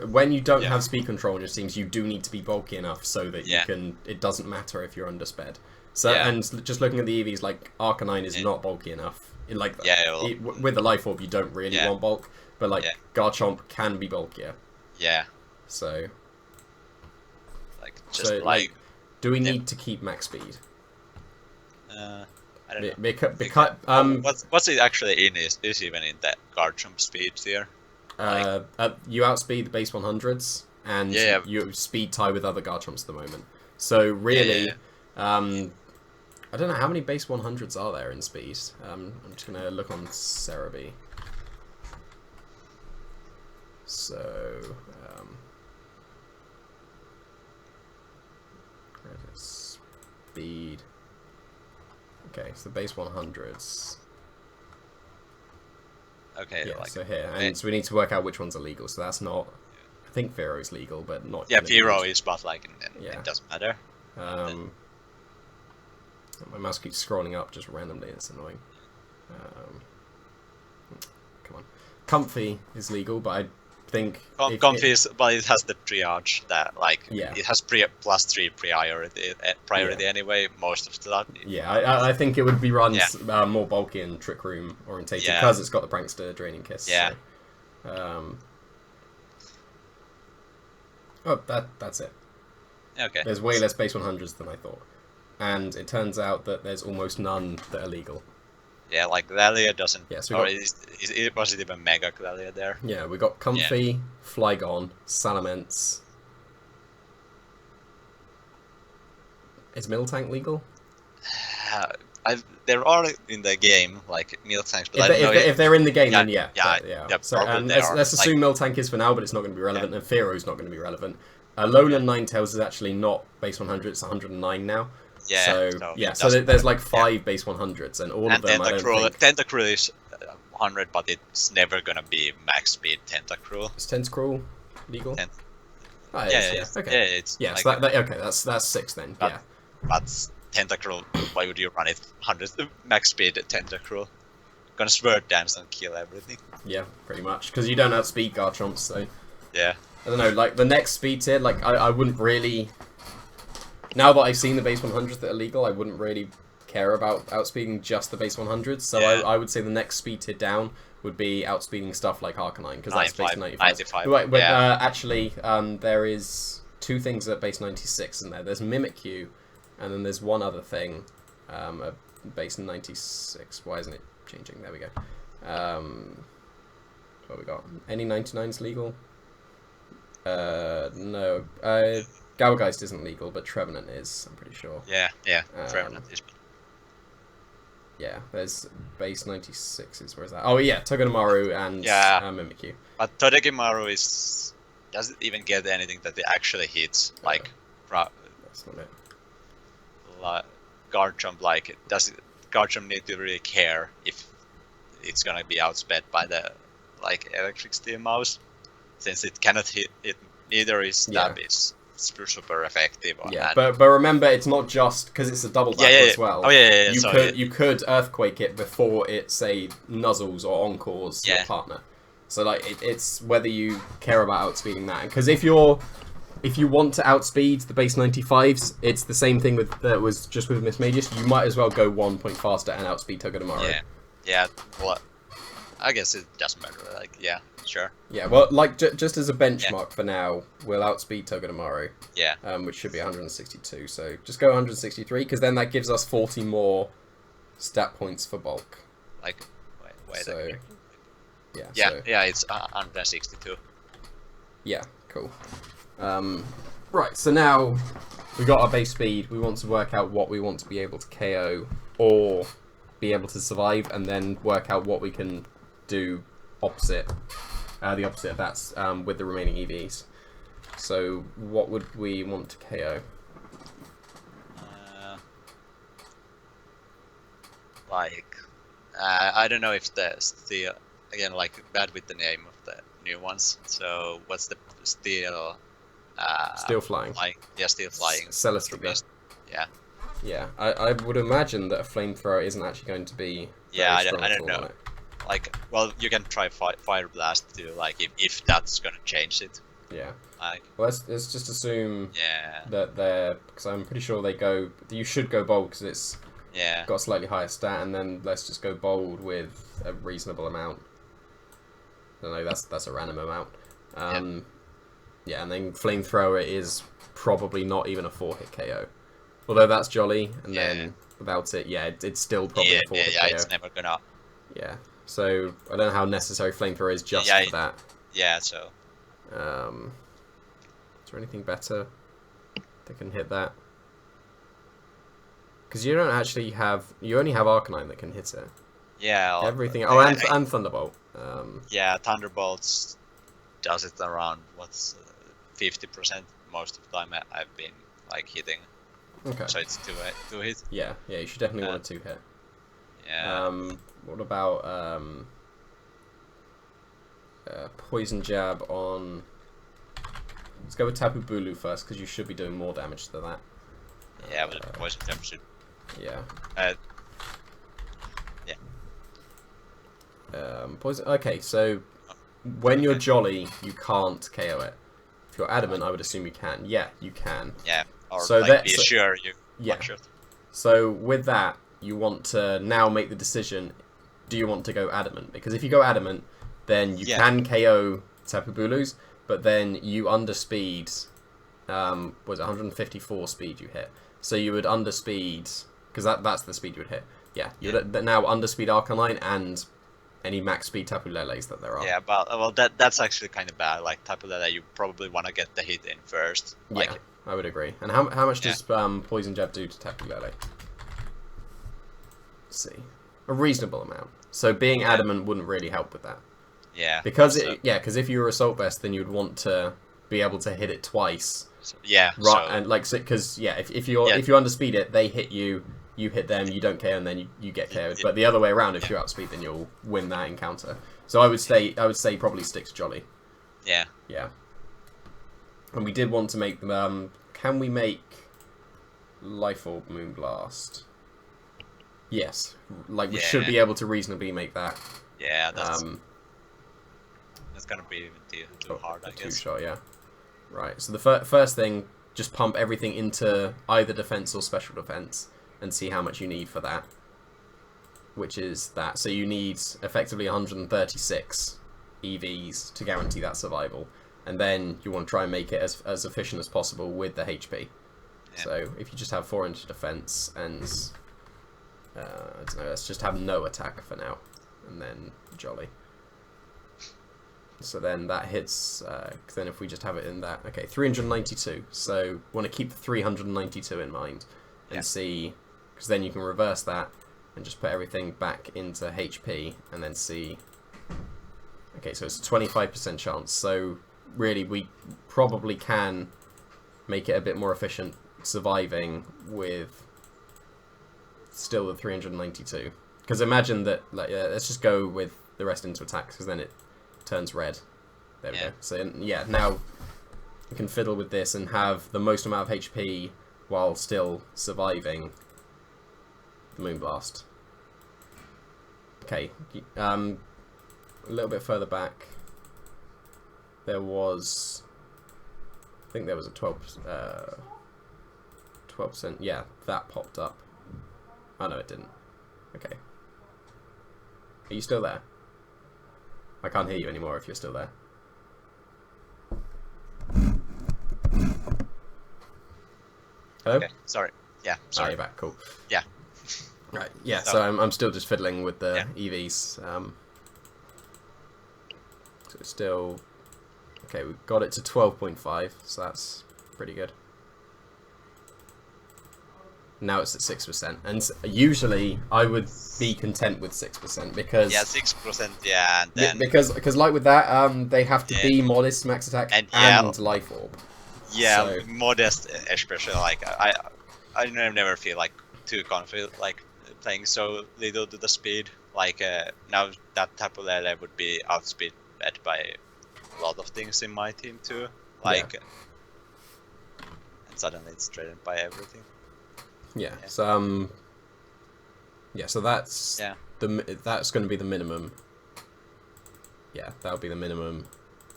when you don't have speed control in your teams, you do need to be bulky enough so that you can. It doesn't matter if you're undersped. So and just looking at the EVs, like Arcanine is not bulky enough. With the Life Orb, you don't really want bulk, but like Garchomp can be bulkier. So. Do we need to keep max speed? I don't know. What's it actually in is even in that Garchomp speed tier? You outspeed the base 100s, and you speed tie with other Garchomps at the moment. So really, I don't know how many base 100s are there in speed. I'm just gonna look on Cerebi. So speed. Okay, so base 100s. Okay. So here, and so we need to work out which ones are legal. So that's not I think Fearo's legal, but not. Yeah, Fearo is, but like it doesn't matter. My mouse keeps scrolling up just randomly. It's annoying. Come on. Comfy is legal, but I think Comfy is, but it has the triage that Yeah. it has +3 priority anyway. Most of the time. Yeah, I think it would be run more bulky and trick room orientated because it's got the prankster draining kiss. Yeah. So, that's it. Okay. There's way less base 100s than I thought, and it turns out that there's almost none that are legal. Yeah, like Glalia doesn't. Yeah, so or it wasn't even Mega Glalia there. Yeah, we got Comfy, Flygon, Salamence. Is Miltank legal? There are in the game like Miltanks, but if they're in the game, then yeah. So let's assume Miltank is for now, but it's not going to be relevant, and Fearo's not going to be relevant. Alolan Ninetales is actually not base 100; it's 109 now. Yeah. So there's like 5 base 100s, and all of them. Tentacruel is 100, but it's never gonna be max speed Tentacruel. Is Tentacruel legal? Okay. Yes. Okay. That's 6 then. But Tentacruel, why would you run it 100 max speed Tentacruel? Gonna sword dance and kill everything. Yeah, pretty much. Because you don't outspeed Garchomp, so. Yeah. I don't know. Like the next speed tier, like I wouldn't really. Now that I've seen the base 100s that are legal, I wouldn't really care about outspeeding just the base 100s. So I would say the next speed tier down would be outspeeding stuff like Arcanine, because that's base 95. Wait, actually, there is 2 things at base 96 in there. There's Mimikyu, and then there's one other thing at base 96. Why isn't it changing? There we go. What we got? Any 99s legal? No. Galgeist isn't legal, but Trevenant is, I'm pretty sure. Yeah, Trevenant is. Yeah, there's base 96s, where's that? Oh yeah, Togedemaru and Mimikyu. But Togedemaru doesn't even get anything that it actually hits, like... That's not it. Garchomp, does Garchomp need to really care if it's gonna be outsped by the, Electric Steel Mouse? Since it cannot hit it, neither is stab is super effective. But remember, it's not just because it's a double battle as well. You could Earthquake it before it, say, nuzzles or encores your partner. So it's whether you care about outspeeding that. Because if you want to outspeed the base 95s, it's the same thing that was just with Miss Magus. You might as well go 1 point faster and outspeed Togedemaru. Yeah. Well, I guess it doesn't matter. Sure. Yeah, well, just as a benchmark for now, we'll outspeed Togedemaru. Yeah. Which should be 162. So just go 163, because then that gives us 40 more stat points for bulk. Wait. So, it's 162. Yeah, cool. Right, so now we got our base speed. We want to work out what we want to be able to KO or be able to survive, and then work out what we can do opposite. The opposite of that's with the remaining EVs. So what would we want to KO? I don't know if the steel, again, bad with the name of the new ones. So what's the steel? Steel flying. Steel flying. Celestica. Yeah. Yeah, I would imagine that a flamethrower isn't actually going to be. I don't know. Well, you can try Fire Blast too, if that's gonna change it. Yeah. Well, let's just assume that they're, because I'm pretty sure you should go bold because it's got a slightly higher stat, and then let's just go bold with a reasonable amount. I don't know, that's a random amount. And then Flamethrower is probably not even a 4-hit KO. Although that's jolly, and then without it, it's still probably a 4-hit KO. It's never gonna... Yeah. So, I don't know how necessary Flamethrower is just for that. Yeah, so... Is there anything better that can hit that? Because you don't actually have... You only have Arcanine that can hit it. Yeah. Everything... and Thunderbolt. Thunderbolts does it around, 50% most of the time I've been, hitting. Okay. So it's 2 hit. Yeah, you should definitely want a 2-hit. Yeah. What about Poison Jab on Let's go with Tapu Bulu first, because you should be doing more damage to that. Yeah, but the poison jab should. Yeah. Yeah. Poison. Okay, so when you're jolly, you can't KO it. If you're adamant, I would assume you can. Yeah, you can. Yeah. Or So like be sure you. Yeah. One shot. So with that, you want to now make the decision: do you want to go adamant? Because if you go adamant, then you can KO Tapu Bulus, but then you underspeed. Was it 154 speed you hit? So you would underspeed, because that's the speed you would hit. Yeah, you would now underspeed Arcanine and any max speed Tapu Leles that there are. Yeah, but well, that's actually kind of bad. Like Tapu Lele, you probably want to get the hit in first. Like, yeah, I would agree. And how much does Poison Jab do to Tapu Lele? Let's see, a reasonable amount. So being adamant wouldn't really help with that. Yeah. Because because if you were Assault Vest, then you'd want to be able to hit it twice. So, yeah. Right, So, and like because if you underspeed it, they hit you. You hit them, you don't KO, and then you get KO'd. But the other way around, if you outspeed, then you'll win that encounter. So I would say probably stick to Jolly. Yeah. Yeah. And we did want to make them. Can we make Life Orb Moonblast? Yes. Like we should be able to reasonably make that. Yeah, that's gonna be too hard, I guess. 2-shot, yeah. Right. So the first thing, just pump everything into either defense or special defense. And see how much you need for that, which is that. So you need effectively 136 EVs to guarantee that survival, and then you want to try and make it as efficient as possible with the HP. Yeah. So if you just have 4 into defense and I don't know, let's just have no attack for now, and then Jolly. So then that hits. Then if we just have it in that, okay, 392. So want to keep 392 in mind and see. Because then you can reverse that and just put everything back into HP and then see. Okay, so it's a 25% chance. So really, we probably can make it a bit more efficient surviving with still the 392. Because imagine that, like, let's just go with the rest into attacks because then it turns red. There we go. So yeah, now we can fiddle with this and have the most amount of HP while still surviving the Moonblast. Okay, a little bit further back, there was, I think there was a 12%, yeah, that popped up. Oh no, it didn't. Okay. Are you still there? I can't hear you anymore if you're still there. Hello? Okay, sorry. Yeah, sorry. Oh, you're back, cool. Yeah. Right, yeah, so I'm still just fiddling with the EVs. So it's still... Okay, we got it to 12.5, so that's pretty good. Now it's at 6%, and usually I would be content with 6% because... Yeah, 6%, yeah, and then... Because like with that, they have to be modest max attack and life orb. Yeah, so... modest especially, like, I never feel like too confident, like, playing so little to the speed. Like, now that Tapu Lele would be outspeed by a lot of things in my team too. Like, and suddenly it's threatened by everything. Yeah. So so that's that's going to be the minimum. Yeah, that would be the minimum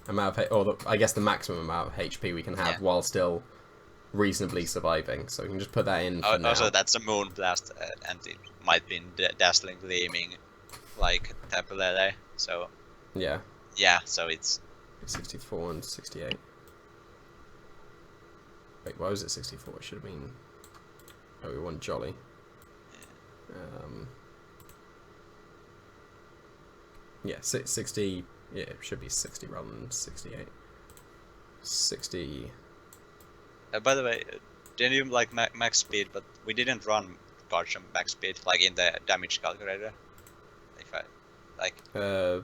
amount of, or I guess the maximum amount of HP we can have while still reasonably surviving. So we can just put that in for now. Also, that's a Moonblast, and it might be dazzling gleaming, like Tapu Lele. So yeah, so it's 64 and 68. Wait, why was it 64? It should have been. Oh, we want Jolly. Yeah, 60. Yeah, it should be 60 rather than 68. 60. By the way, didn't you like max speed? But we didn't run Garchomp max speed like in the damage calculator. If I like. We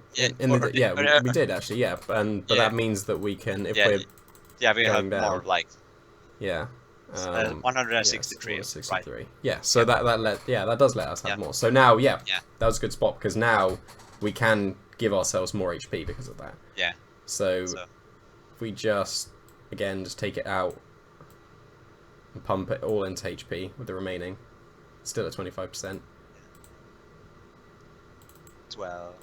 did actually. Yeah, but that means that we can if we're we have down, more like. Yeah. 163. Yes, 163. Right. Yeah, so that does let us have more. So now, that was a good spot because now we can give ourselves more HP because of that. Yeah. So if we just again, just take it out and pump it all into HP with the remaining. Still at 25%. 12.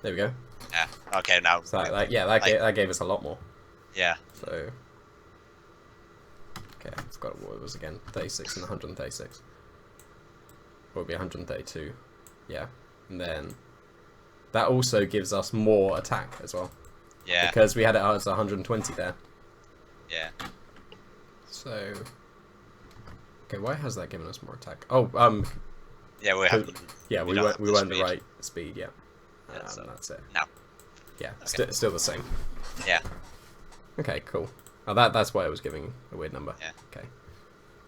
There we go. Yeah. Okay, now. So that gave us a lot more. Yeah. So. Okay, I forgot what it was again. 36 and 136. Or it'll be 132. Yeah. And then that also gives us more attack as well. Yeah. Because we had it as 120 there. Yeah. So. Okay, why has that given us more attack? Oh, Yeah, we have. we weren't the right speed. Yeah. Yeah, so that's it. No. Yeah, Okay. still the same. Yeah. Okay, cool. Oh, that's why I was giving a weird number. Yeah. Okay.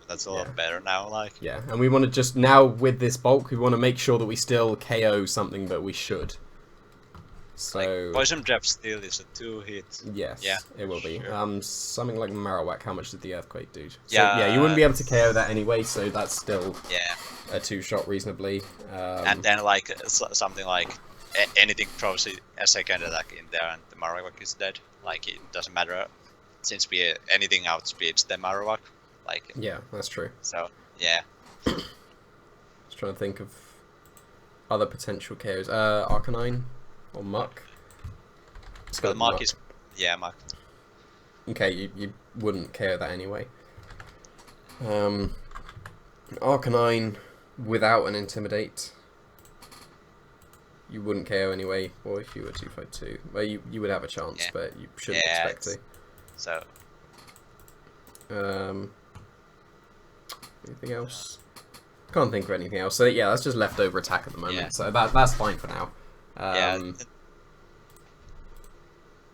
That's a lot better now, like. Yeah, and we want to just now with this bulk, we want to make sure that we still KO something that we should. So Like, poison jab still is a 2-hit. yes, Yeah. it will be. Sure. Something like Marowak. How much did the earthquake do? So, Yeah. you wouldn't be able to KO that anyway, so that's still Yeah. a 2-shot reasonably. And then like something like anything throws a second attack in there, and the Marowak is dead. Like it doesn't matter since anything outspeeds the Marowak. Like yeah, that's true. so. Yeah. Just trying to think of other potential KOs. Arcanine or Muck. Let's go Well, with Mark is. Yeah, Mark. Okay, you wouldn't KO that anyway. Arcanine without an Intimidate. You wouldn't KO anyway, or if you were 2-5-2. Well, you would have a chance, Yeah. but you shouldn't Yeah, expect So. to. Anything else? Can't think of anything else. So yeah, that's just leftover attack at the moment. Yeah. So that's fine for now. Yeah.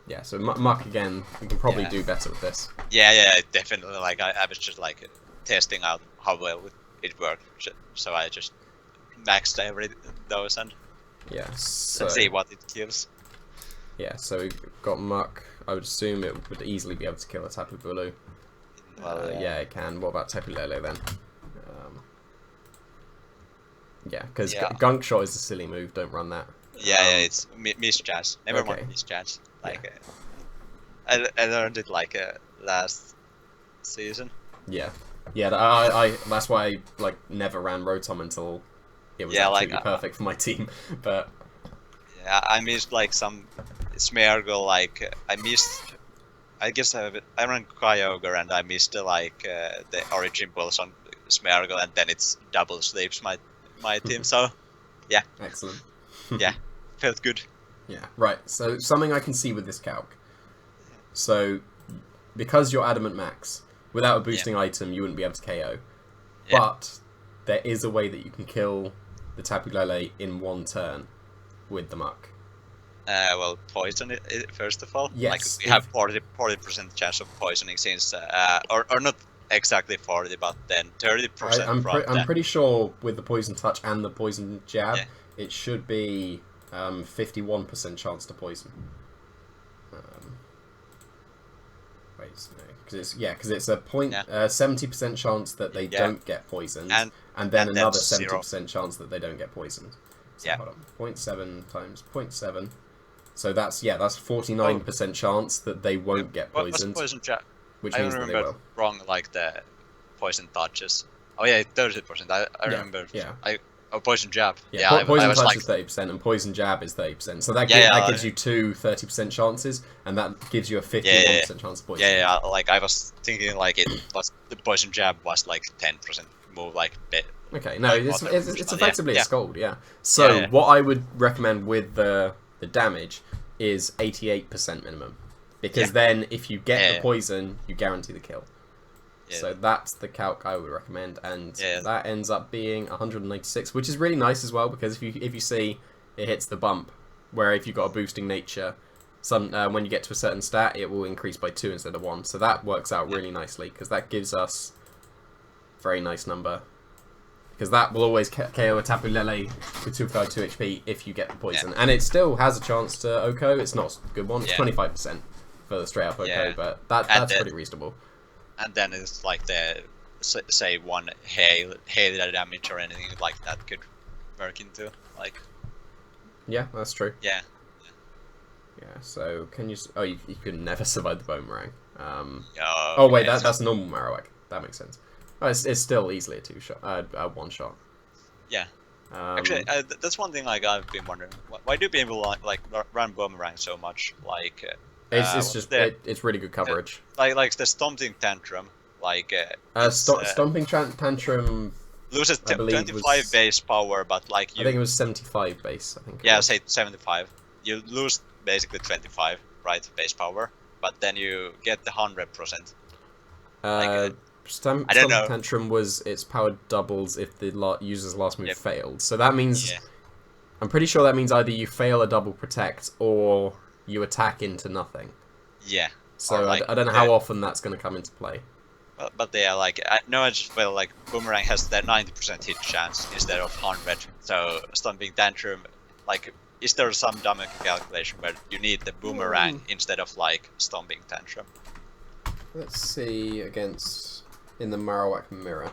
Yeah, so Muck again, we can probably Yeah. do better with this. Yeah, definitely. Like I was just like testing out how well it worked, so I just maxed every those and Yeah, so, see what it kills. yeah, so we've got Muck. I would assume it would easily be able to kill a Tapu Bulu. Well, Yeah, it can. What about Tapu Lele then? Yeah, because Gunk Shot is a silly move. Don't run that. Yeah, it's mischance. Never okay. mind mischance. Like I learned it like last season. Yeah, I that's why I like never ran Rotom until it was absolutely perfect for my team. But yeah, I missed like some Smeargle. Like I missed. I guess I ran Kyogre and I missed like the Origin Pulse on Smeargle, and then it's double sleeps my team. So yeah, excellent. Yeah, felt good. Yeah, right. So something I can see with this calc. So because you're Adamant Max, without a boosting item, you wouldn't be able to KO. Yeah. But there is a way that you can kill the Tapu Lele in one turn with the Muck. Well, poison it first of all. Yes, Like we have 40% chance of poisoning since, or not exactly 40, but then 30%. I'm pretty sure with the Poison Touch and the Poison Jab, Yeah. it should be 51% chance to poison. Wait, no, because it's a 70% chance that they don't get poisoned, and then another 70% chance that they don't get poisoned. So hold on, 0.7 times 0.7. So that's 49% chance that they won't get poisoned. What was poison jab? Which I means that they remember will. wrong, like the poison touches. Oh yeah, 30%. I remember. Yeah. Poison jab. Poison I was touch like, is 30% and poison jab is 30%. So that gives you two 30% chances, and that gives you a 51% chance of poison. Yeah. Like I was thinking, like the poison jab was like 10% move, like bit. Okay, no, like it's effectively a Scald, yeah. So what I would recommend with the damage is 88% minimum, because then if you get the poison, you guarantee the kill. Yeah. So that's the calc I would recommend, and that ends up being 196, which is really nice as well, because if you see it hits the bump, where if you've got a boosting nature, when you get to a certain stat, it will increase by 2 instead of 1. So that works out really nicely, because that gives us a very nice number. Because that will always KO a Tapu Lele with 2 HP if you get the poison. And it still has a chance to OHKO. It's not a good one. It's 25% for the straight up OHKO, but that's pretty reasonable. And then it's like the, say, one hail damage or anything like that could work into. Like, Yeah, that's true. yeah. Yeah, so can you... Oh, you could never survive the boomerang. Oh, Oh, wait, yeah, that's normal Marowak. That makes sense. Oh, it's still easily a two-shot, a one-shot. yeah. Actually, that's one thing like I've been wondering. Why do people like run boomerang so much? Like, It's what's just... the It's really good coverage. like the stomping tantrum? Like, it's Stomping Tantrum, loses I believe, 25 was... base power, but like I think you, it was 75 base, I think it yeah, was. say 75. You lose basically 25, right, base power, but then you get the 100%. Like, I don't Stomping know. Tantrum was its power doubles if the user's last move Yep. failed. So that means... Yeah. I'm pretty sure that means either you fail a double protect or you attack into nothing. Yeah. So Or like I don't know how often that's going to come into play. But yeah, like I just feel like boomerang has that 90% hit chance instead of 100. So stomping tantrum, like, is there some dumb calculation where you need the boomerang instead of like stomping tantrum? Let's see against in the Marowak mirror.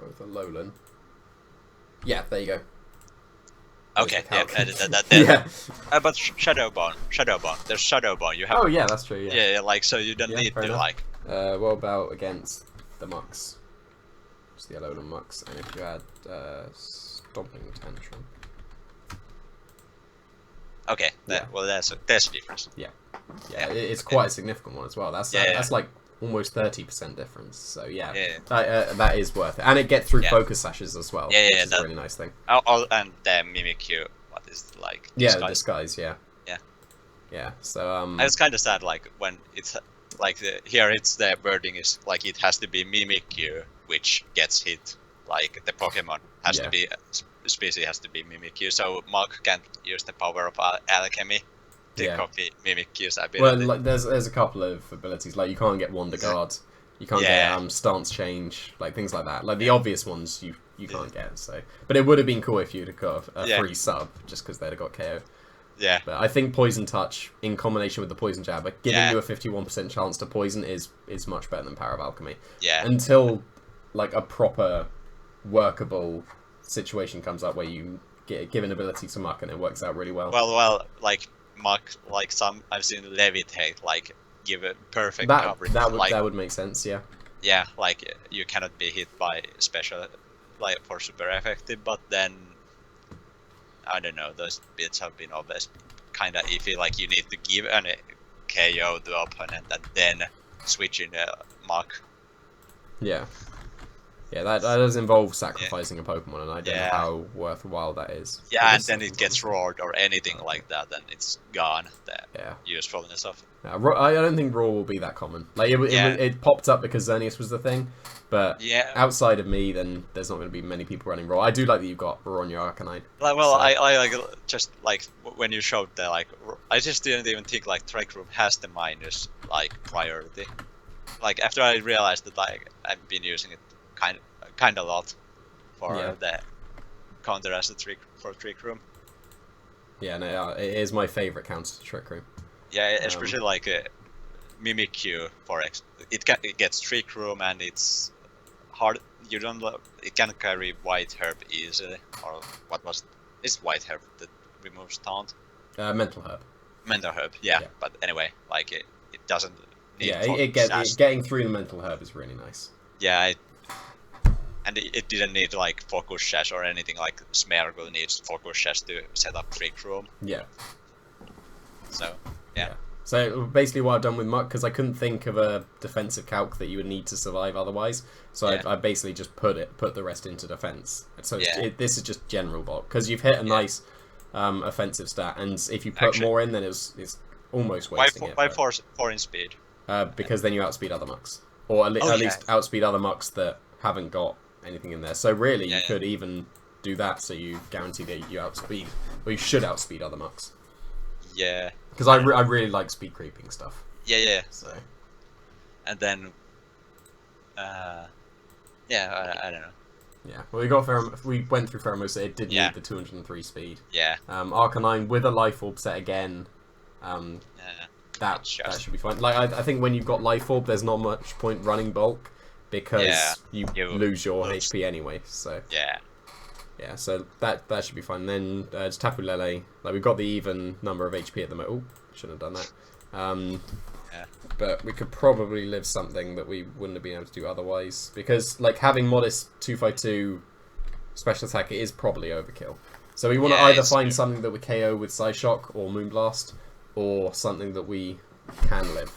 Both are Lowland. Yeah, there you go. Okay, yeah, that. Yeah. But Shadowbone. There's Shadowbone. You have. Oh yeah, that's true. Yeah. Yeah, like so you don't Yeah, need fair to enough. like. What about against the Mux? Just the Alolan Mux, and if you add Stomping Tantrum. Okay, Yeah. well there's a difference. Yeah, it's quite a significant one as well. That's like almost 30% difference. So yeah, that is worth it, and it gets through focus sashes as well. Yeah, which is a really nice thing. And the Mimikyu, what is it, like? Yeah, disguise. Yeah. Yeah. Yeah. So I was kind of sad, like when it's like here it's the wording is like it has to be Mimikyu which gets hit. Like the Pokemon has to be species has to be Mimikyu, so Mug can't use the power of alchemy to copy Mimikyu's ability. Well, like, there's a couple of abilities, like you can't get Wonder Guard, you can't get Stance Change, like things like that. Like the obvious ones you can't get. So, but it would have been cool if you'd have got a free sub just because they'd have got KO. Yeah. But I think Poison Touch in combination with the Poison Jab, giving you a 51% chance to poison is much better than Power of Alchemy. Yeah. Until like a proper workable situation comes up where you give an ability to Muck and it works out really well. Well, like Muck, like some I've seen Levitate, like give a perfect coverage. That would make sense, yeah. Yeah, like you cannot be hit by special, like for super effective, but then I don't know, those bits have been always kind of iffy. Like you need to give an KO to opponent and then switch in a Muck. Yeah. Yeah, that does involve sacrificing a Pokemon, and I don't know how worthwhile that is. Yeah, and then it gets roared or anything like that, and it's gone. The usefulness of it. I don't think Roar will be that common. Like it popped up because Xerneas was the thing, but outside of me, then there's not going to be many people running Roar. I do like that you've got Roar on your Arcanine. Like, well, so. I like just like when you showed the like, I just didn't even think like Trick Room has the minus like priority. Like after I realized that like I've been using it kind of a lot for the counter as a Trick Room. Yeah, no, it is my favorite counter to Trick Room. Yeah, especially like Mimikyu for it gets Trick Room and it's hard. You don't it can carry White Herb easily, or what was is White Herb that removes taunt? Mental Herb. Mental Herb, yeah. But anyway, like it doesn't need. Yeah, getting through the Mental Herb is really nice. Yeah. And it didn't need like Focus Sash or anything like Smeargle needs Focus Sash to set up Trick Room. Yeah. So, yeah. So basically what I've done with Muck, because I couldn't think of a defensive calc that you would need to survive otherwise, so I basically just put the rest into defense. So this is just general bulk, because you've hit a nice offensive stat, and if you put more in, then it's almost wasting it. Why 4 in speed? Because then you outspeed other Mucks. Or at least outspeed other Mucks that haven't got anything in there. So really, you could even do that, so you guarantee that you outspeed, or you should outspeed other Mucks. Yeah. Because I really like speed creeping stuff. Yeah. So. And then, I don't know. Yeah. Well, we went through Pheromosa. It did need the 203 speed. Yeah. Arcanine with a Life Orb set again. That should be fine. Like I think when you've got Life Orb, there's not much point running bulk, because you lose your lose. HP anyway. So yeah, so that should be fine. Then it's Tapu Lele. Like we've got the even number of HP at the moment. Oh, shouldn't have done that. But we could probably live something that we wouldn't have been able to do otherwise, because like having modest 252 special attack is probably overkill. So we want to either find something that we KO with Psyshock or Moonblast, or something that we can live.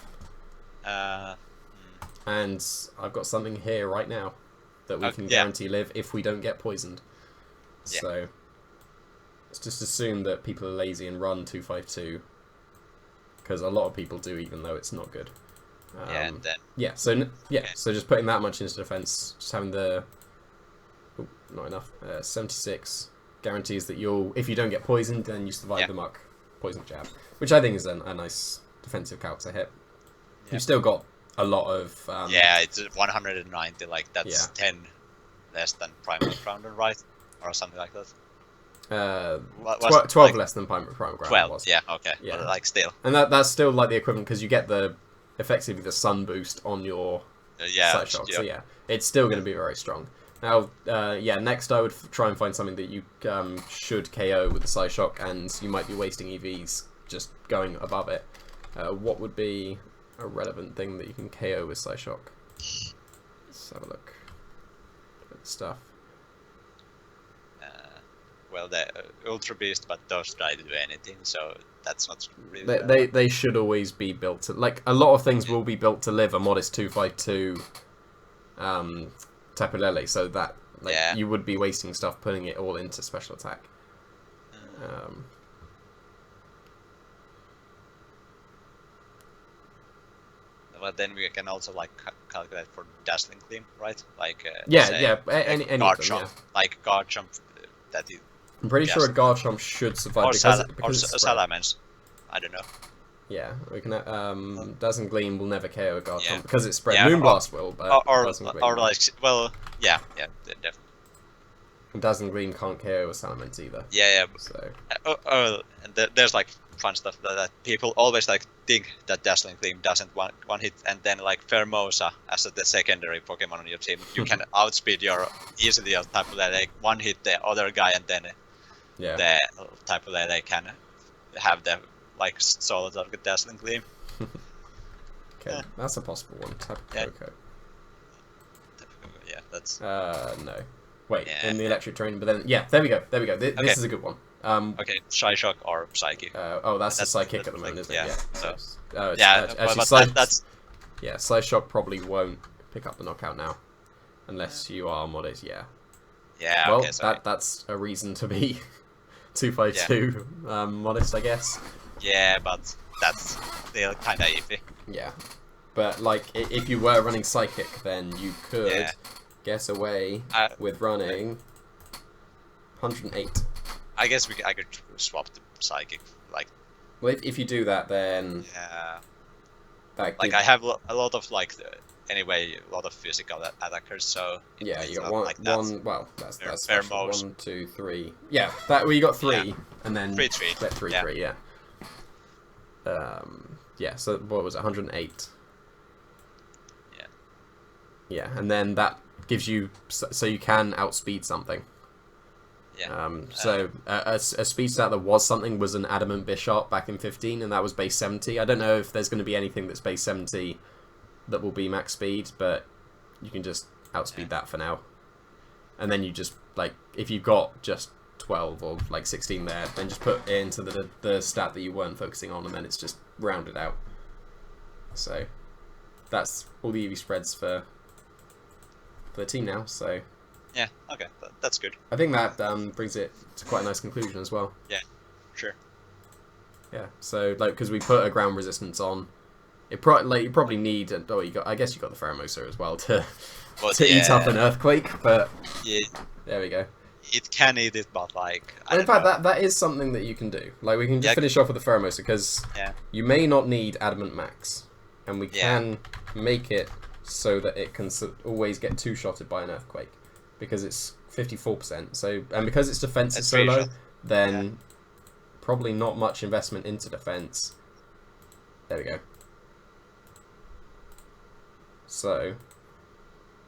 And I've got something here right now that we can guarantee live if we don't get poisoned. So let's just assume that people are lazy and run 252, because a lot of people do, even though it's not good. So just putting that much into defense, just having the not enough 76 guarantees that if you don't get poisoned, then you survive the muck poison jab, which I think is a nice defensive calc to hit. You've still got a lot of it's 190, like that's 10 less than Primal Grounder, right? Or something like that. 12 like, less than Primal Grounder 12 was. Okay, but like still, and that's still like the equivalent, because you get effectively the sun boost on your Psyshock. So it's still going to be very strong. Now, next I would try and find something that you should KO with the Psyshock, and you might be wasting EVs just going above it. What would be a relevant thing that you can KO with Psyshock? Let's have a look at the stuff. Well, the Ultra Beast, but those try to do anything, so that's not really... They should always be built to... Like, a lot of things will be built to live a modest 252 Tapu Lele, so that you would be wasting stuff putting it all into special attack. But then we can also like calculate for Dazzling Gleam, right? Like any guard of them, jump, like guard jump that you... I'm pretty sure a Garchomp should survive because Salamence. I don't know. Yeah, we can. Dazzling Gleam will never KO a Garchomp because it's spread. Yeah, Moonblast will, but or like definitely. And Dazzling Gleam can't KO a Salamence either. Yeah. So. And there's like fun stuff that people always like think that Dazzling Gleam doesn't one hit, and then like Pheromosa as the secondary Pokemon on your team, you can outspeed easily your Tapu Lele, one hit the other guy, and then the Tapu Lele can have the like solo target Dazzling Gleam. Okay, that's a possible one. Tapu Koko. Yeah, that's. No. Wait, in the electric terrain, but then there we go. This is a good one. Okay, Psyshock or Psychic. That's a Psychic at the moment, isn't it? That's. Yeah, Psyshock probably won't pick up the knockout now, unless you are modded. Yeah. Yeah. Well, okay, that's a reason to be 252 modest, I guess. Yeah, but that's still kind of iffy. Yeah, but like if you were running Psychic, then you could get away with running 108. I guess I could swap the Psychic, like. Well, if you do that, then like I have a lot of like a lot of physical attackers, so yeah, you got one. Well, that's fair. 1, 2, 3. Yeah, you got 3, and then 3. Split 3. Yeah. So what was it? 108. Yeah. Yeah, and then that gives you so you can outspeed something. Yeah. A speed stat that was something was an Adamant Bisharp back in 15, and that was base 70. I don't know if there's going to be anything that's base 70 that will be max speed, but you can just outspeed that for now. And then you just, like, if you've got just 12 or like 16 there, then just put it into the stat that you weren't focusing on, and then it's just rounded out. So that's all the EV spreads for the team now, so... Yeah, okay, that's good. I think that brings it to quite a nice conclusion as well. Yeah, sure. Yeah, so like because we put a ground resistance on, you probably need. I guess you got the Pheromosa as well to eat up an earthquake, but there we go. It can eat it, but like. In fact, that is something that you can do. Like we can just finish off with the Pheromosa because you may not need Adamant Max, and we can make it so that it can always get two-shotted by an earthquake. Because it's 54%, so and because its defense is so low, then probably not much investment into defense. There we go. So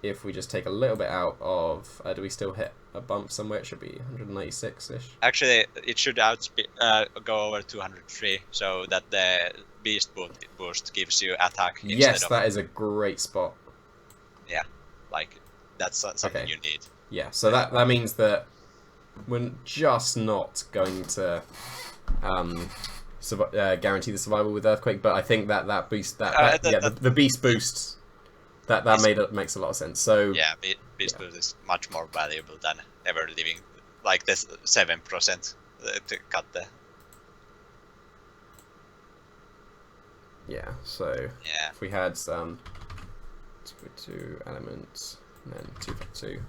if we just take a little bit out of... do we still hit a bump somewhere? It should be 196-ish. Actually, it should go over 203, so that the beast boost gives you attack Yes, instead of... that is a great spot. Yeah, like, that's something you need. Yeah, so that means that we're just not going to guarantee the survival with Earthquake, but I think that boost, the beast boost, makes a lot of sense. So yeah, beast boost is much more valuable than ever living, like this 7% to cut the... Yeah, so Yeah. if we had 2 elements and then 2 for 2.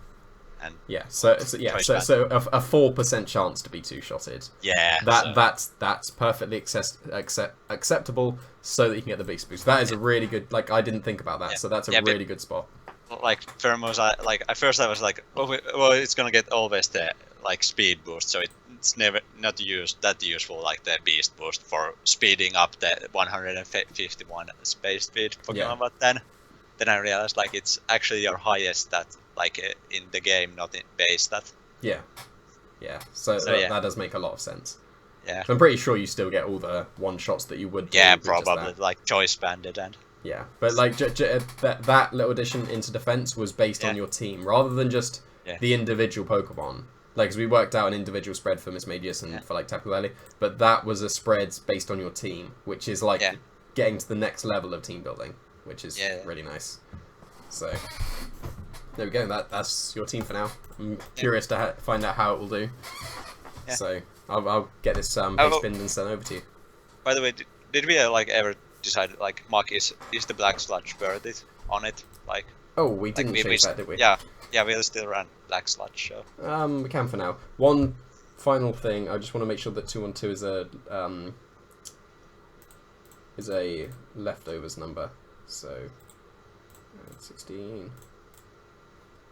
And so a 4% chance to be two-shotted. Yeah. That's perfectly acceptable, so that you can get the beast boost. That is a really good. Like, I didn't think about that, so that's a really good spot. Like Thermos, at first I was like, oh, well, it's gonna get always the like speed boost, so it's never not that useful like the beast boost for speeding up the 151 space speed Pokemon. Yeah. But then I realized like it's actually your highest stat, like in the game, not in base stat. Yeah. So that does make a lot of sense. Yeah. So I'm pretty sure you still get all the one shots that you would do. Yeah, with just probably that. like choice banded and. Yeah, but like that little addition into defense was based on your team rather than just the individual Pokemon. Like, 'cause we worked out an individual spread for Mismagius and for like Tapu Lele, but that was a spread based on your team, which is like getting to the next level of team building, which is really nice. So there we go. That's your team for now. I'm curious to find out how it will do. Yeah. So I'll get this paste binned and sent over to you. By the way, did we like ever decide like Mach is the black sludge worth it on it? Like, oh, we didn't change that, did we? Yeah, we still ran black sludge. So we can for now. One final thing, I just want to make sure that 212 is a leftovers number. So 16.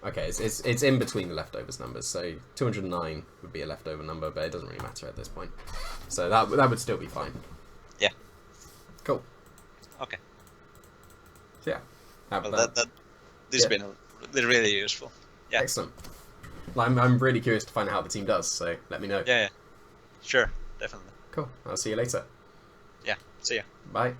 Okay, it's in between the leftovers numbers. So 209 would be a leftover number, but it doesn't really matter at this point. So that would still be fine. Yeah. Cool. Okay. So yeah. This has been really useful. Yeah. Excellent. I'm really curious to find out how the team does, so let me know. Yeah. Sure, definitely. Cool. I'll see you later. Yeah, see ya. Bye.